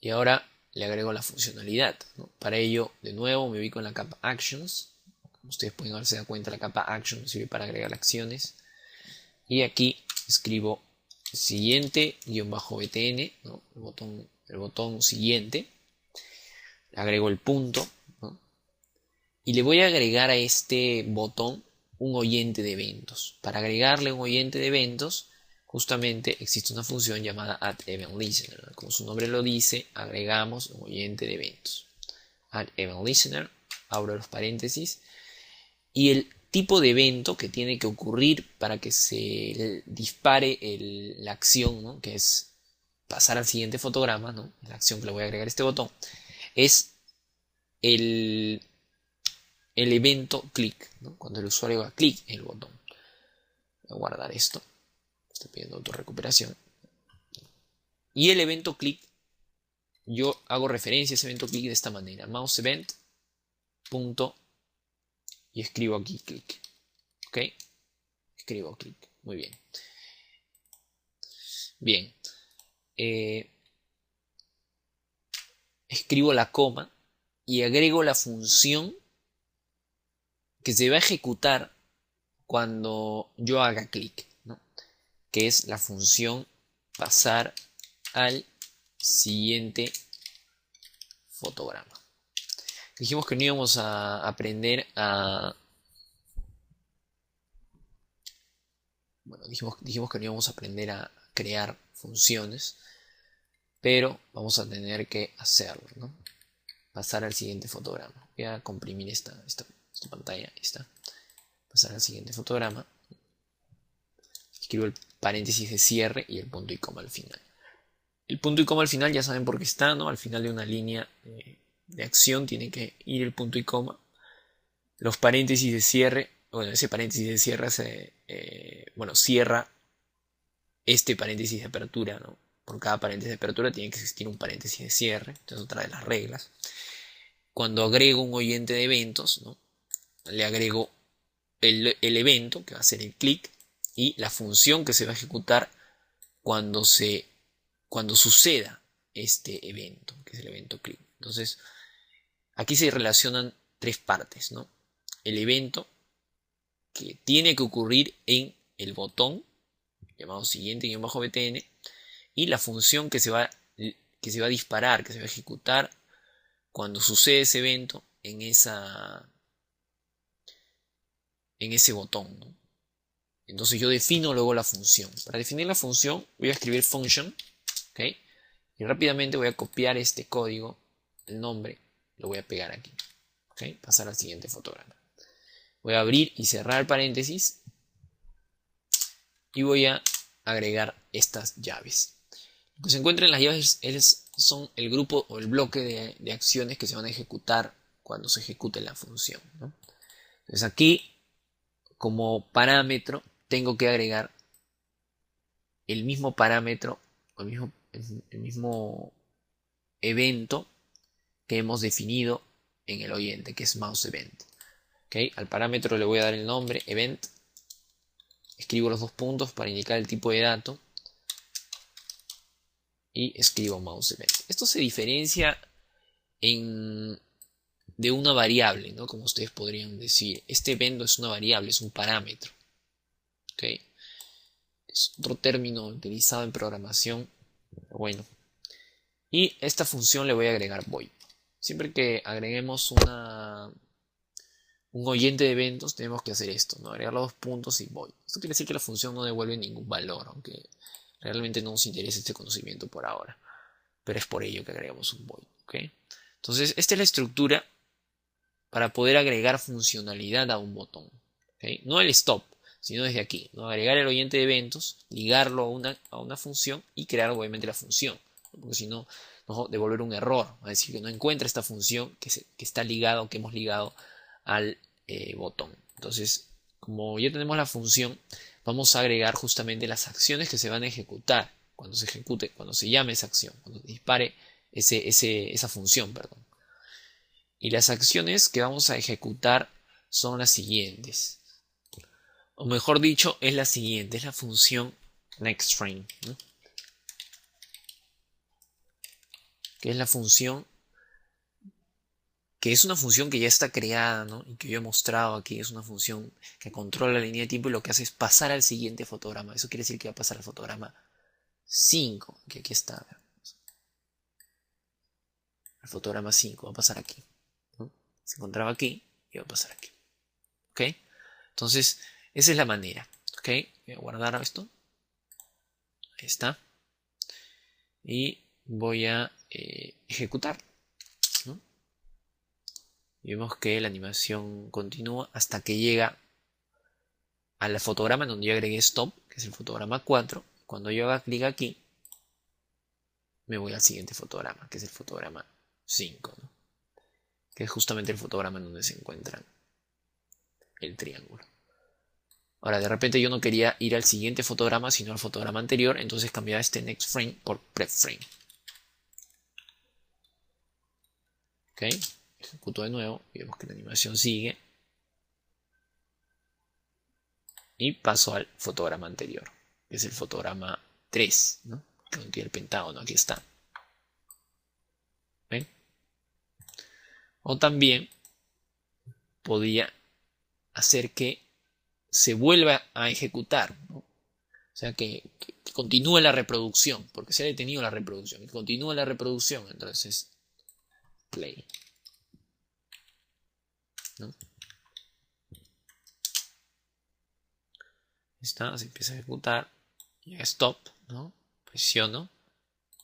[SPEAKER 1] Y ahora le agrego la funcionalidad, ¿no? Para ello, de nuevo, me ubico en la capa Actions. Como ustedes pueden darse da cuenta, la capa Actions sirve para agregar acciones. Y aquí escribo siguiente-btn, ¿no? El botón siguiente. Le agrego el punto, ¿no? Y le voy a agregar a este botón un oyente de eventos. Para agregarle un oyente de eventos, justamente existe una función llamada addEventListener, ¿no? Como su nombre lo dice, agregamos un oyente de eventos. addEventListener, abro los paréntesis, y el tipo de evento que tiene que ocurrir para que se dispare la acción, ¿no?, que es pasar al siguiente fotograma, ¿no?, la acción que le voy a agregar a este botón, es el evento clic, ¿no?, cuando el usuario haga clic en el botón. Voy a guardar esto. Estoy pidiendo autorrecuperación. Y el evento clic, yo hago referencia a ese evento clic de esta manera. Mouse event. Punto, y escribo aquí clic. ¿Ok? Escribo clic. Muy bien. Bien. Escribo la coma y agrego la función que se va a ejecutar cuando yo haga clic, ¿no?, que es la función pasar al siguiente fotograma. Dijimos que no íbamos a aprender a bueno, dijimos que no íbamos a aprender a crear funciones, pero vamos a tener que hacerlo, ¿no? Pasar al siguiente fotograma. Voy a comprimir esta pantalla. Ahí está. Pasar al siguiente fotograma. Escribo el paréntesis de cierre y el punto y coma al final. El punto y coma al final ya saben por qué está, ¿no? Al final de una línea de acción tiene que ir el punto y coma. Los paréntesis de cierre, bueno, ese paréntesis de cierre cierra este paréntesis de apertura, ¿no? Por cada paréntesis de apertura tiene que existir un paréntesis de cierre. Esta es otra de las reglas. Cuando agrego un oyente de eventos, ¿no? Le agrego el evento, que va a ser el clic, y la función que se va a ejecutar cuando suceda este evento, que es el evento clic. Entonces, aquí se relacionan tres partes, ¿no? El evento que tiene que ocurrir en el botón llamado siguiente-btn y la función que se va a disparar, que se va a ejecutar cuando sucede ese evento en ese botón, ¿no? Entonces yo defino luego la función. Para definir la función voy a escribir function, ¿ok? Y rápidamente voy a copiar este código, el nombre, lo voy a pegar aquí, ¿ok? Pasar al siguiente fotograma. Voy a abrir y cerrar paréntesis y voy a agregar estas llaves. Lo que se encuentra en las llaves son el grupo o el bloque de acciones que se van a ejecutar cuando se ejecute la función, ¿no? Entonces aquí, como parámetro, tengo que agregar el mismo parámetro, el mismo evento que hemos definido en el oyente, que es mouse event. ¿Okay? Al parámetro le voy a dar el nombre event, escribo los dos puntos para indicar el tipo de dato y escribo mouse event. Esto se diferencia de una variable, ¿no? Como ustedes podrían decir, este evento es una variable, es un parámetro. ¿Okay? Es otro término utilizado en programación, pero bueno. Y esta función le voy a agregar void. Siempre que agreguemos un oyente de eventos, tenemos que hacer esto, ¿no? Agregar los dos puntos y void. Esto quiere decir que la función no devuelve ningún valor, aunque realmente no nos interesa este conocimiento por ahora. Pero es por ello que agregamos un void, ¿ok? Entonces, esta es la estructura para poder agregar funcionalidad a un botón, ¿ok? No el stop, sino desde aquí, ¿no? Agregar el oyente de eventos, ligarlo a una función y crear obviamente la función, ¿no? Porque si no, nos va a devolver un error, va a decir que no encuentra esta función que está ligada o que hemos ligado al botón. Entonces, como ya tenemos la función, vamos a agregar justamente las acciones que se van a ejecutar cuando se ejecute, cuando se llame esa acción, cuando dispare esa función, perdón. Y las acciones que vamos a ejecutar son las siguientes. O mejor dicho, es la siguiente, es la función nextFrame, ¿no? Que es la función que es una función que ya está creada, ¿no? Y que yo he mostrado aquí, es una función que controla la línea de tiempo y lo que hace es pasar al siguiente fotograma. Eso quiere decir que va a pasar al fotograma 5, que aquí está. El fotograma 5 va a pasar aquí, ¿no? Se encontraba aquí y va a pasar aquí. ¿Ok? Entonces, esa es la manera. ¿Ok? Voy a guardar esto. Ahí está. Y voy a ejecutar, ¿no? Y vemos que la animación continúa hasta que llega al fotograma donde yo agregué stop, que es el fotograma 4. Cuando yo haga clic aquí, me voy al siguiente fotograma, que es el fotograma 5, ¿no? Que es justamente el fotograma en donde se encuentra el triángulo. Ahora, de repente yo no quería ir al siguiente fotograma, sino al fotograma anterior, entonces cambiaba este next frame por prep frame. ¿Ok? Ejecuto de nuevo y vemos que la animación sigue. Y paso al fotograma anterior, que es el fotograma 3, ¿no? Donde tiene el pentágono, aquí está. ¿Ven? O también podía hacer que se vuelva a ejecutar, ¿no? O sea, que continúe la reproducción, porque se ha detenido la reproducción. Que continúe la reproducción, entonces play, ¿no? está, se empieza a ejecutar, llega stop, ¿no? Presiono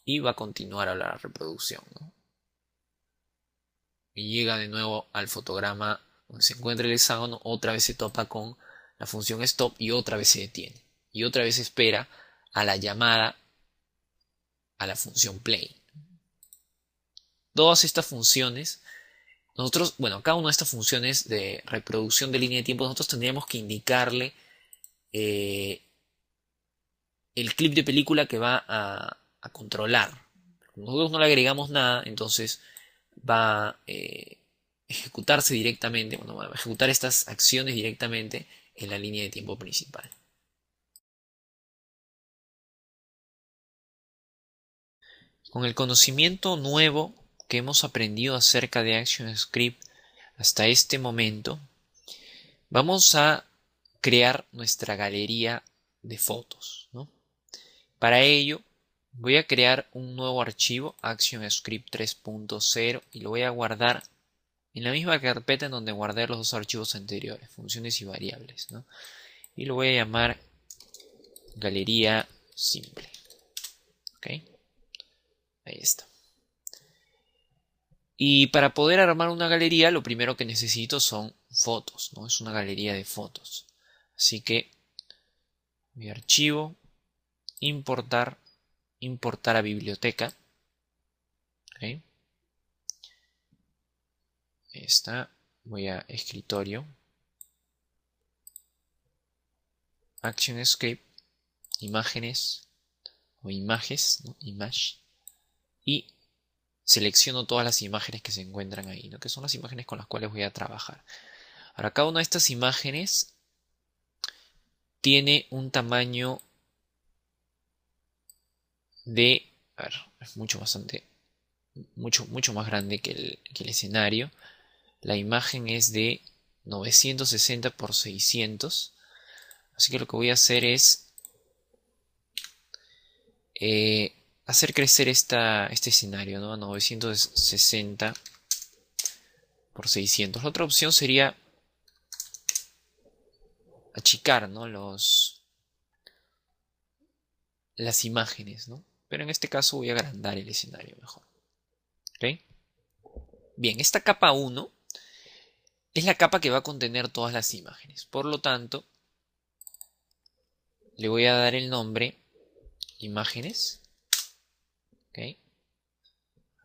[SPEAKER 1] y va a continuar a la reproducción, ¿no? Y llega de nuevo al fotograma donde se encuentra el hexágono, otra vez se topa con la función stop y otra vez se detiene. Y otra vez espera a la llamada a la función play. Todas estas funciones, nosotros, bueno, cada una de estas funciones de reproducción de línea de tiempo, nosotros tendríamos que indicarle el clip de película que va a controlar. Nosotros no le agregamos nada, entonces va a ejecutarse directamente, bueno, va a ejecutar estas acciones directamente en la línea de tiempo principal. Con el conocimiento nuevo que hemos aprendido acerca de ActionScript hasta este momento, vamos a crear nuestra galería de fotos, ¿no? Para ello, voy a crear un nuevo archivo, ActionScript 3.0, y lo voy a guardar en la misma carpeta en donde guardé los dos archivos anteriores, funciones y variables, ¿no? Y lo voy a llamar galería simple. ¿Ok? Ahí está. Y para poder armar una galería, lo primero que necesito son fotos, ¿no? Es una galería de fotos. Así que mi archivo, importar a biblioteca. ¿Okay? Ahí está. Voy a escritorio. ActionScript. Imágenes. O images. ¿No? Image. Y selecciono todas las imágenes que se encuentran ahí, ¿no? Que son las imágenes con las cuales voy a trabajar. Ahora, cada una de estas imágenes tiene un tamaño de... A ver, es mucho más grande que el escenario. La imagen es de 960 por 600. Así que lo que voy a hacer es hacer crecer este escenario, ¿no? A 960 por 600. La otra opción sería achicar, ¿no? Las imágenes, ¿no? Pero en este caso voy a agrandar el escenario mejor. ¿Ok? Bien, esta capa 1 es la capa que va a contener todas las imágenes. Por lo tanto, le voy a dar el nombre imágenes. ¿Ok?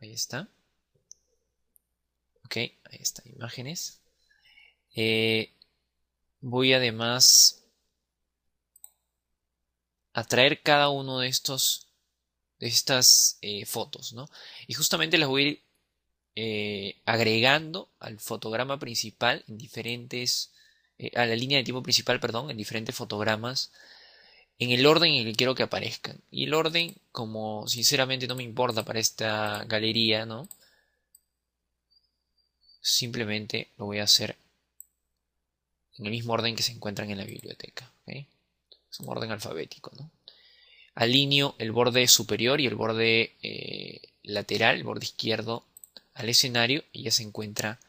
[SPEAKER 1] Ahí está. Ok, ahí está, imágenes. Voy además a traer cada uno de estas fotos, ¿no? Y justamente las voy a ir agregando al fotograma principal en diferentes, a la línea de tiempo principal, perdón, en diferentes fotogramas, en el orden en el que quiero que aparezcan. Y el orden, como sinceramente no me importa para esta galería, ¿no? Simplemente lo voy a hacer en el mismo orden que se encuentran en la biblioteca. ¿Okay? Es un orden alfabético, ¿no? Alineo el borde superior y el borde lateral, el borde izquierdo al escenario y ya se encuentra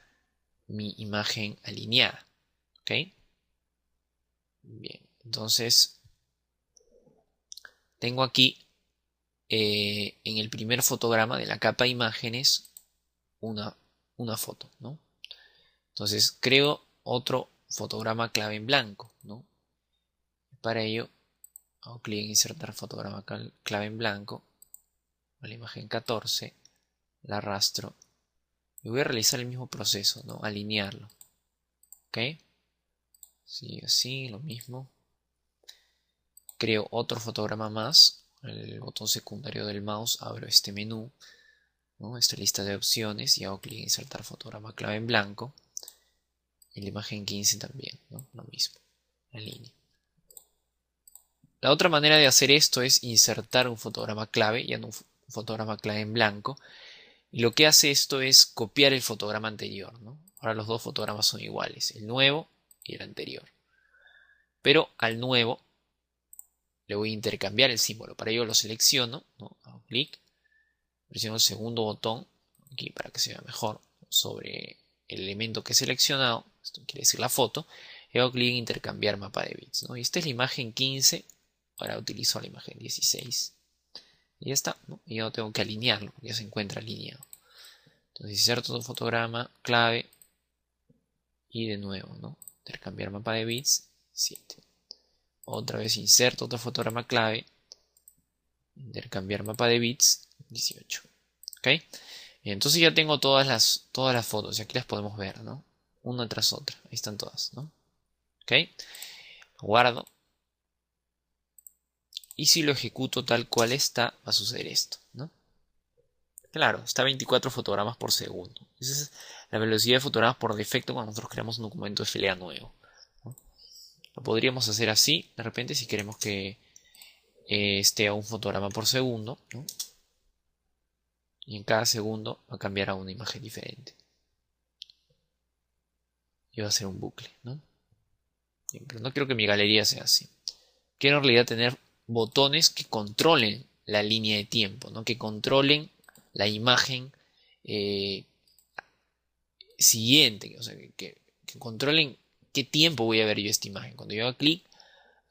[SPEAKER 1] mi imagen alineada. ¿Ok? Bien, entonces tengo aquí en el primer fotograma de la capa imágenes una foto, ¿no? Entonces creo otro fotograma clave en blanco, ¿no? Para ello hago clic en insertar fotograma clave en blanco a la imagen 14, la arrastro y voy a realizar el mismo proceso, ¿no? Alinearlo. ¿Ok? Sigue así, lo mismo. Creo otro fotograma más. El botón secundario del mouse, abro este menú, ¿no? Esta lista de opciones y hago clic en insertar fotograma clave en blanco. Y la imagen 15 también, ¿no? Lo mismo. Alineo. La otra manera de hacer esto es insertar un fotograma clave, ya no un fotograma clave en blanco. Y lo que hace esto es copiar el fotograma anterior, ¿no? Ahora los dos fotogramas son iguales, el nuevo y el anterior. Pero al nuevo le voy a intercambiar el símbolo. Para ello lo selecciono, ¿no? Hago clic, presiono el segundo botón, aquí para que se vea mejor, sobre el elemento que he seleccionado, esto quiere decir la foto, y hago clic en intercambiar mapa de bits, ¿no? Y esta es la imagen 15, ahora utilizo la imagen 16. Y ya está, ¿no? Y yo no tengo que alinearlo, porque ya se encuentra alineado. Entonces inserto otro fotograma, clave, y de nuevo, ¿no? Intercambiar mapa de bits, 7. Otra vez inserto otro fotograma clave, intercambiar mapa de bits, 18. ¿Ok? Entonces ya tengo todas las fotos, y aquí las podemos ver, ¿no? Una tras otra, ahí están todas, ¿no? ¿Ok? Guardo. Y si lo ejecuto tal cual está, va a suceder esto, ¿no? Claro, está a 24 fotogramas por segundo. Esa es la velocidad de fotogramas por defecto cuando nosotros creamos un documento FLA nuevo, ¿no? Lo podríamos hacer así, de repente, si queremos que esté a un fotograma por segundo, ¿no? Y en cada segundo va a cambiar a una imagen diferente. Y va a ser un bucle, ¿no? Bien, pero no quiero que mi galería sea así. Quiero en realidad tener botones que controlen la línea de tiempo, ¿no? Que controlen la imagen siguiente, o sea, que controlen qué tiempo voy a ver yo esta imagen. Cuando yo haga clic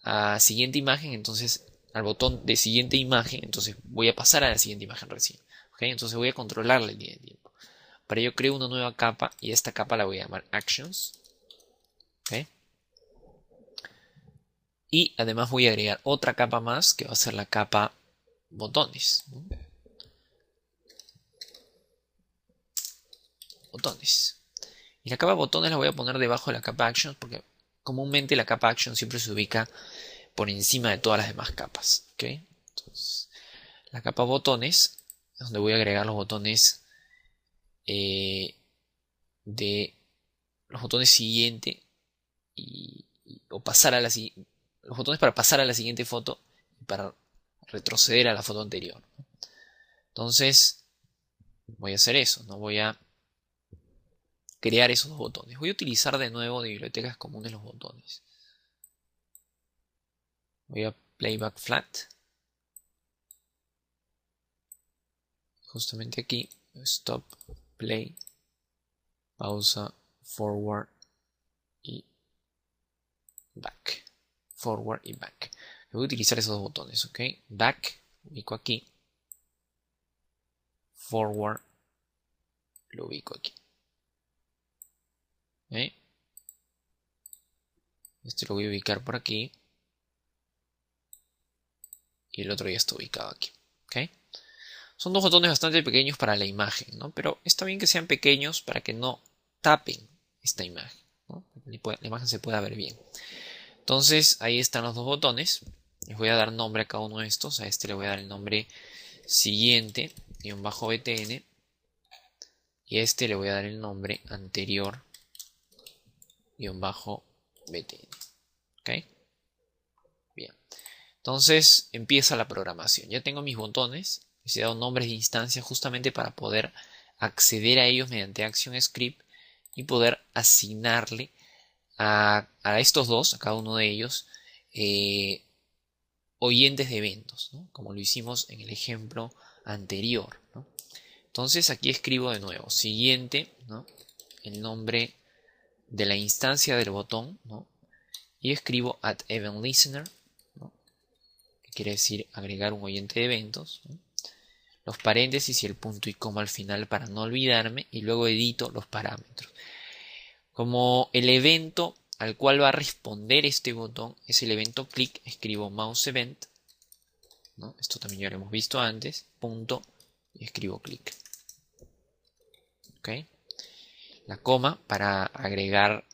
[SPEAKER 1] a siguiente imagen, entonces al botón de siguiente imagen, entonces voy a pasar a la siguiente imagen recién. ¿Okay? Entonces voy a controlar la línea de tiempo. Para ello creo una nueva capa y esta capa la voy a llamar Actions. ¿Okay? Y además voy a agregar otra capa más que va a ser la capa botones, ¿no? Botones. Y la capa botones la voy a poner debajo de la capa Actions porque comúnmente la capa Actions siempre se ubica por encima de todas las demás capas. ¿Okay? Entonces, la capa botones es donde voy a agregar los botones de los botones siguiente o pasar a la los botones para pasar a la siguiente foto y para retroceder a la foto anterior. Entonces voy a hacer eso, no voy a crear esos dos botones. Voy a utilizar de nuevo de bibliotecas comunes los botones. Voy a playback flat. Justamente aquí, stop, play, pausa, forward y back. Forward y back. Voy a utilizar esos dos botones, ¿ok? Back, ubico aquí. Forward, lo ubico aquí. ¿Okay? Este lo voy a ubicar por aquí. Y el otro ya está ubicado aquí. ¿Okay? Son dos botones bastante pequeños para la imagen, ¿no? Pero está bien que sean pequeños para que no tapen esta imagen, ¿no? La imagen se pueda ver bien. Entonces, ahí están los dos botones. Les voy a dar nombre a cada uno de estos. A este le voy a dar el nombre siguiente, -btn. Y a este le voy a dar el nombre anterior, -btn. ¿Ok? Bien. Entonces, empieza la programación. Ya tengo mis botones. Les he dado nombres de instancias justamente para poder acceder a ellos mediante ActionScript y poder asignarle a estos dos, a cada uno de ellos, oyentes de eventos, ¿no? Como lo hicimos en el ejemplo anterior, ¿no? Entonces aquí escribo de nuevo, siguiente, ¿no? El nombre de la instancia del botón, ¿no? Y escribo @eventListener, ¿no? Que quiere decir agregar un oyente de eventos, ¿no? Los paréntesis y el punto y coma al final para no olvidarme, y luego edito los parámetros. Como el evento al cual va a responder este botón es el evento click, escribo mouse event, ¿no? Esto también ya lo hemos visto antes, punto, y escribo click. ¿Ok? La coma para agregar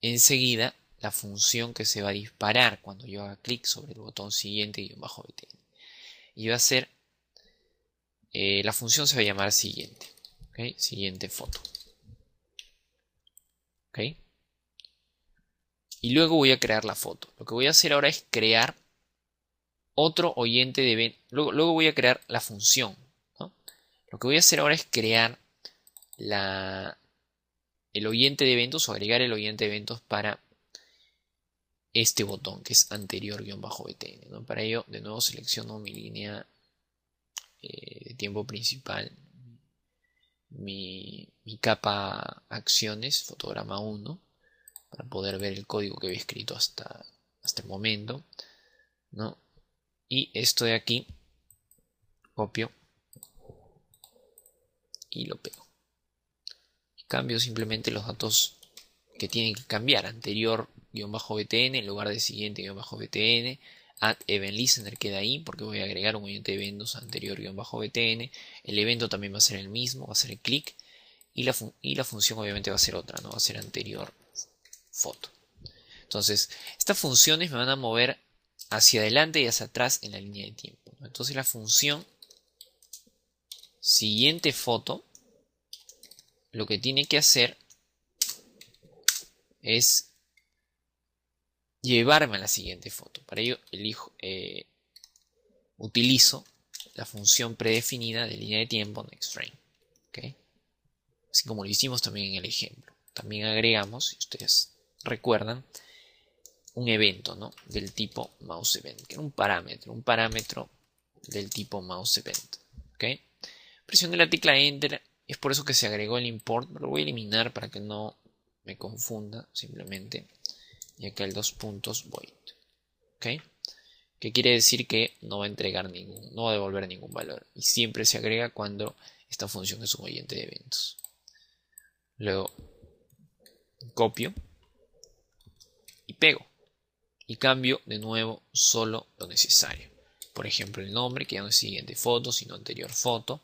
[SPEAKER 1] enseguida la función que se va a disparar cuando yo haga clic sobre el botón siguiente -btn. Y va a ser, la función se va a llamar siguiente. ¿Okay? Siguiente foto. ¿Ok? Y luego voy a crear la foto. Lo que voy a hacer ahora es crear otro oyente de evento. Luego voy a crear la función, ¿no? Lo que voy a hacer ahora es crear el oyente de eventos o agregar el oyente de eventos para este botón que es anterior-btn, ¿no? Para ello, de nuevo selecciono mi línea de tiempo principal, mi capa acciones, fotograma 1. para poder ver el código que había escrito hasta el momento, ¿no? Y esto de aquí copio y lo pego. Cambio simplemente los datos que tienen que cambiar: anterior-btn en lugar de siguiente-btn. Add event listener queda ahí porque voy a agregar un oyente de eventos anterior-btn. El evento también va a ser el mismo, va a ser el click, y la función obviamente va a ser otra, ¿no? Va a ser anterior foto. Entonces, estas funciones me van a mover hacia adelante y hacia atrás en la línea de tiempo, ¿no? Entonces la función siguiente foto lo que tiene que hacer es llevarme a la siguiente foto. Para ello utilizo la función predefinida de línea de tiempo nextFrame, ¿okay? Así como lo hicimos también en el ejemplo. También agregamos, si ustedes recuerdan, un evento, ¿no? Del tipo mouseEvent, que era un parámetro del tipo mouseEvent, ¿okay? Presioné la tecla Enter, es por eso que se agregó el import. Lo voy a eliminar para que no me confunda, simplemente. Y acá el 2 puntos void, ¿ok? Que quiere decir que no va a entregar no va a devolver ningún valor, y siempre se agrega cuando esta función es un oyente de eventos. Luego copio y pego, y cambio de nuevo solo lo necesario. Por ejemplo, el nombre, que ya no es siguiente foto sino anterior foto.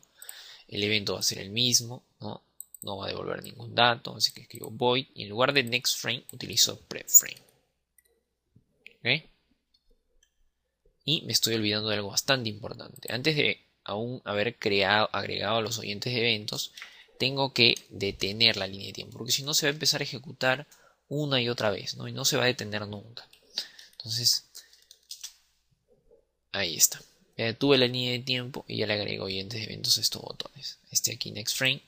[SPEAKER 1] El evento va a ser el mismo, no va a devolver ningún dato, así que escribo void, y en lugar de nextFrame utilizo prepFrame. ¿Okay? Y me estoy olvidando de algo bastante importante. Antes de aún haber agregado los oyentes de eventos, tengo que detener la línea de tiempo, porque si no se va a empezar a ejecutar una y otra vez, ¿no? Y no se va a detener nunca. Entonces, ahí está. Ya detuve la línea de tiempo y ya le agrego oyentes de eventos a estos botones. Aquí nextFrame.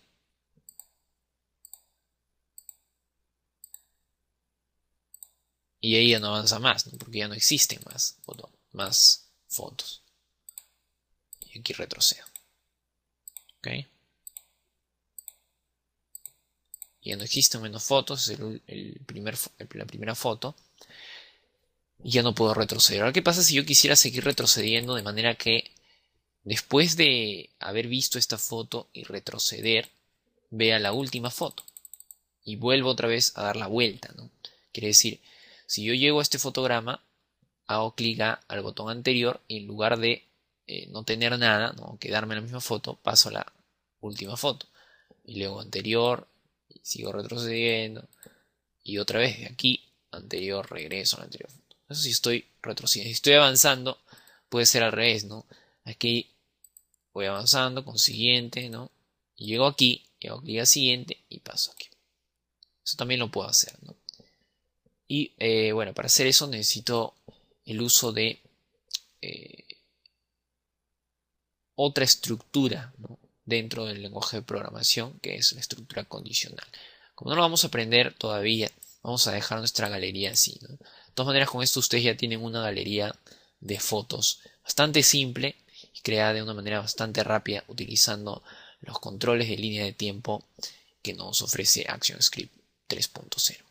[SPEAKER 1] Y ahí ya no avanza más, ¿no? Porque ya no existen más fotos. Y aquí retrocedo. ¿Ok? Ya no existen menos fotos, es la primera foto. Y ya no puedo retroceder. Ahora, ¿qué pasa si yo quisiera seguir retrocediendo de manera que después de haber visto esta foto y retroceder, vea la última foto y vuelvo otra vez a dar la vuelta, ¿no? Quiere decir, si yo llego a este fotograma, hago clic al botón anterior y en lugar de no tener nada, ¿no? Quedarme en la misma foto, paso a la última foto y luego anterior y sigo retrocediendo y otra vez de aquí anterior regreso a la anterior foto. Eso sí estoy retrocediendo. Si estoy avanzando, puede ser al revés, ¿no? Aquí voy avanzando con siguiente, ¿no? Y llego aquí, y hago clic a siguiente y paso aquí. Eso también lo puedo hacer, ¿no? Y bueno, para hacer eso necesito el uso de otra estructura, ¿no? Dentro del lenguaje de programación, que es la estructura condicional. Como no lo vamos a aprender todavía, vamos a dejar nuestra galería así, ¿no? De todas maneras, con esto ustedes ya tienen una galería de fotos bastante simple y creada de una manera bastante rápida utilizando los controles de línea de tiempo que nos ofrece ActionScript 3.0.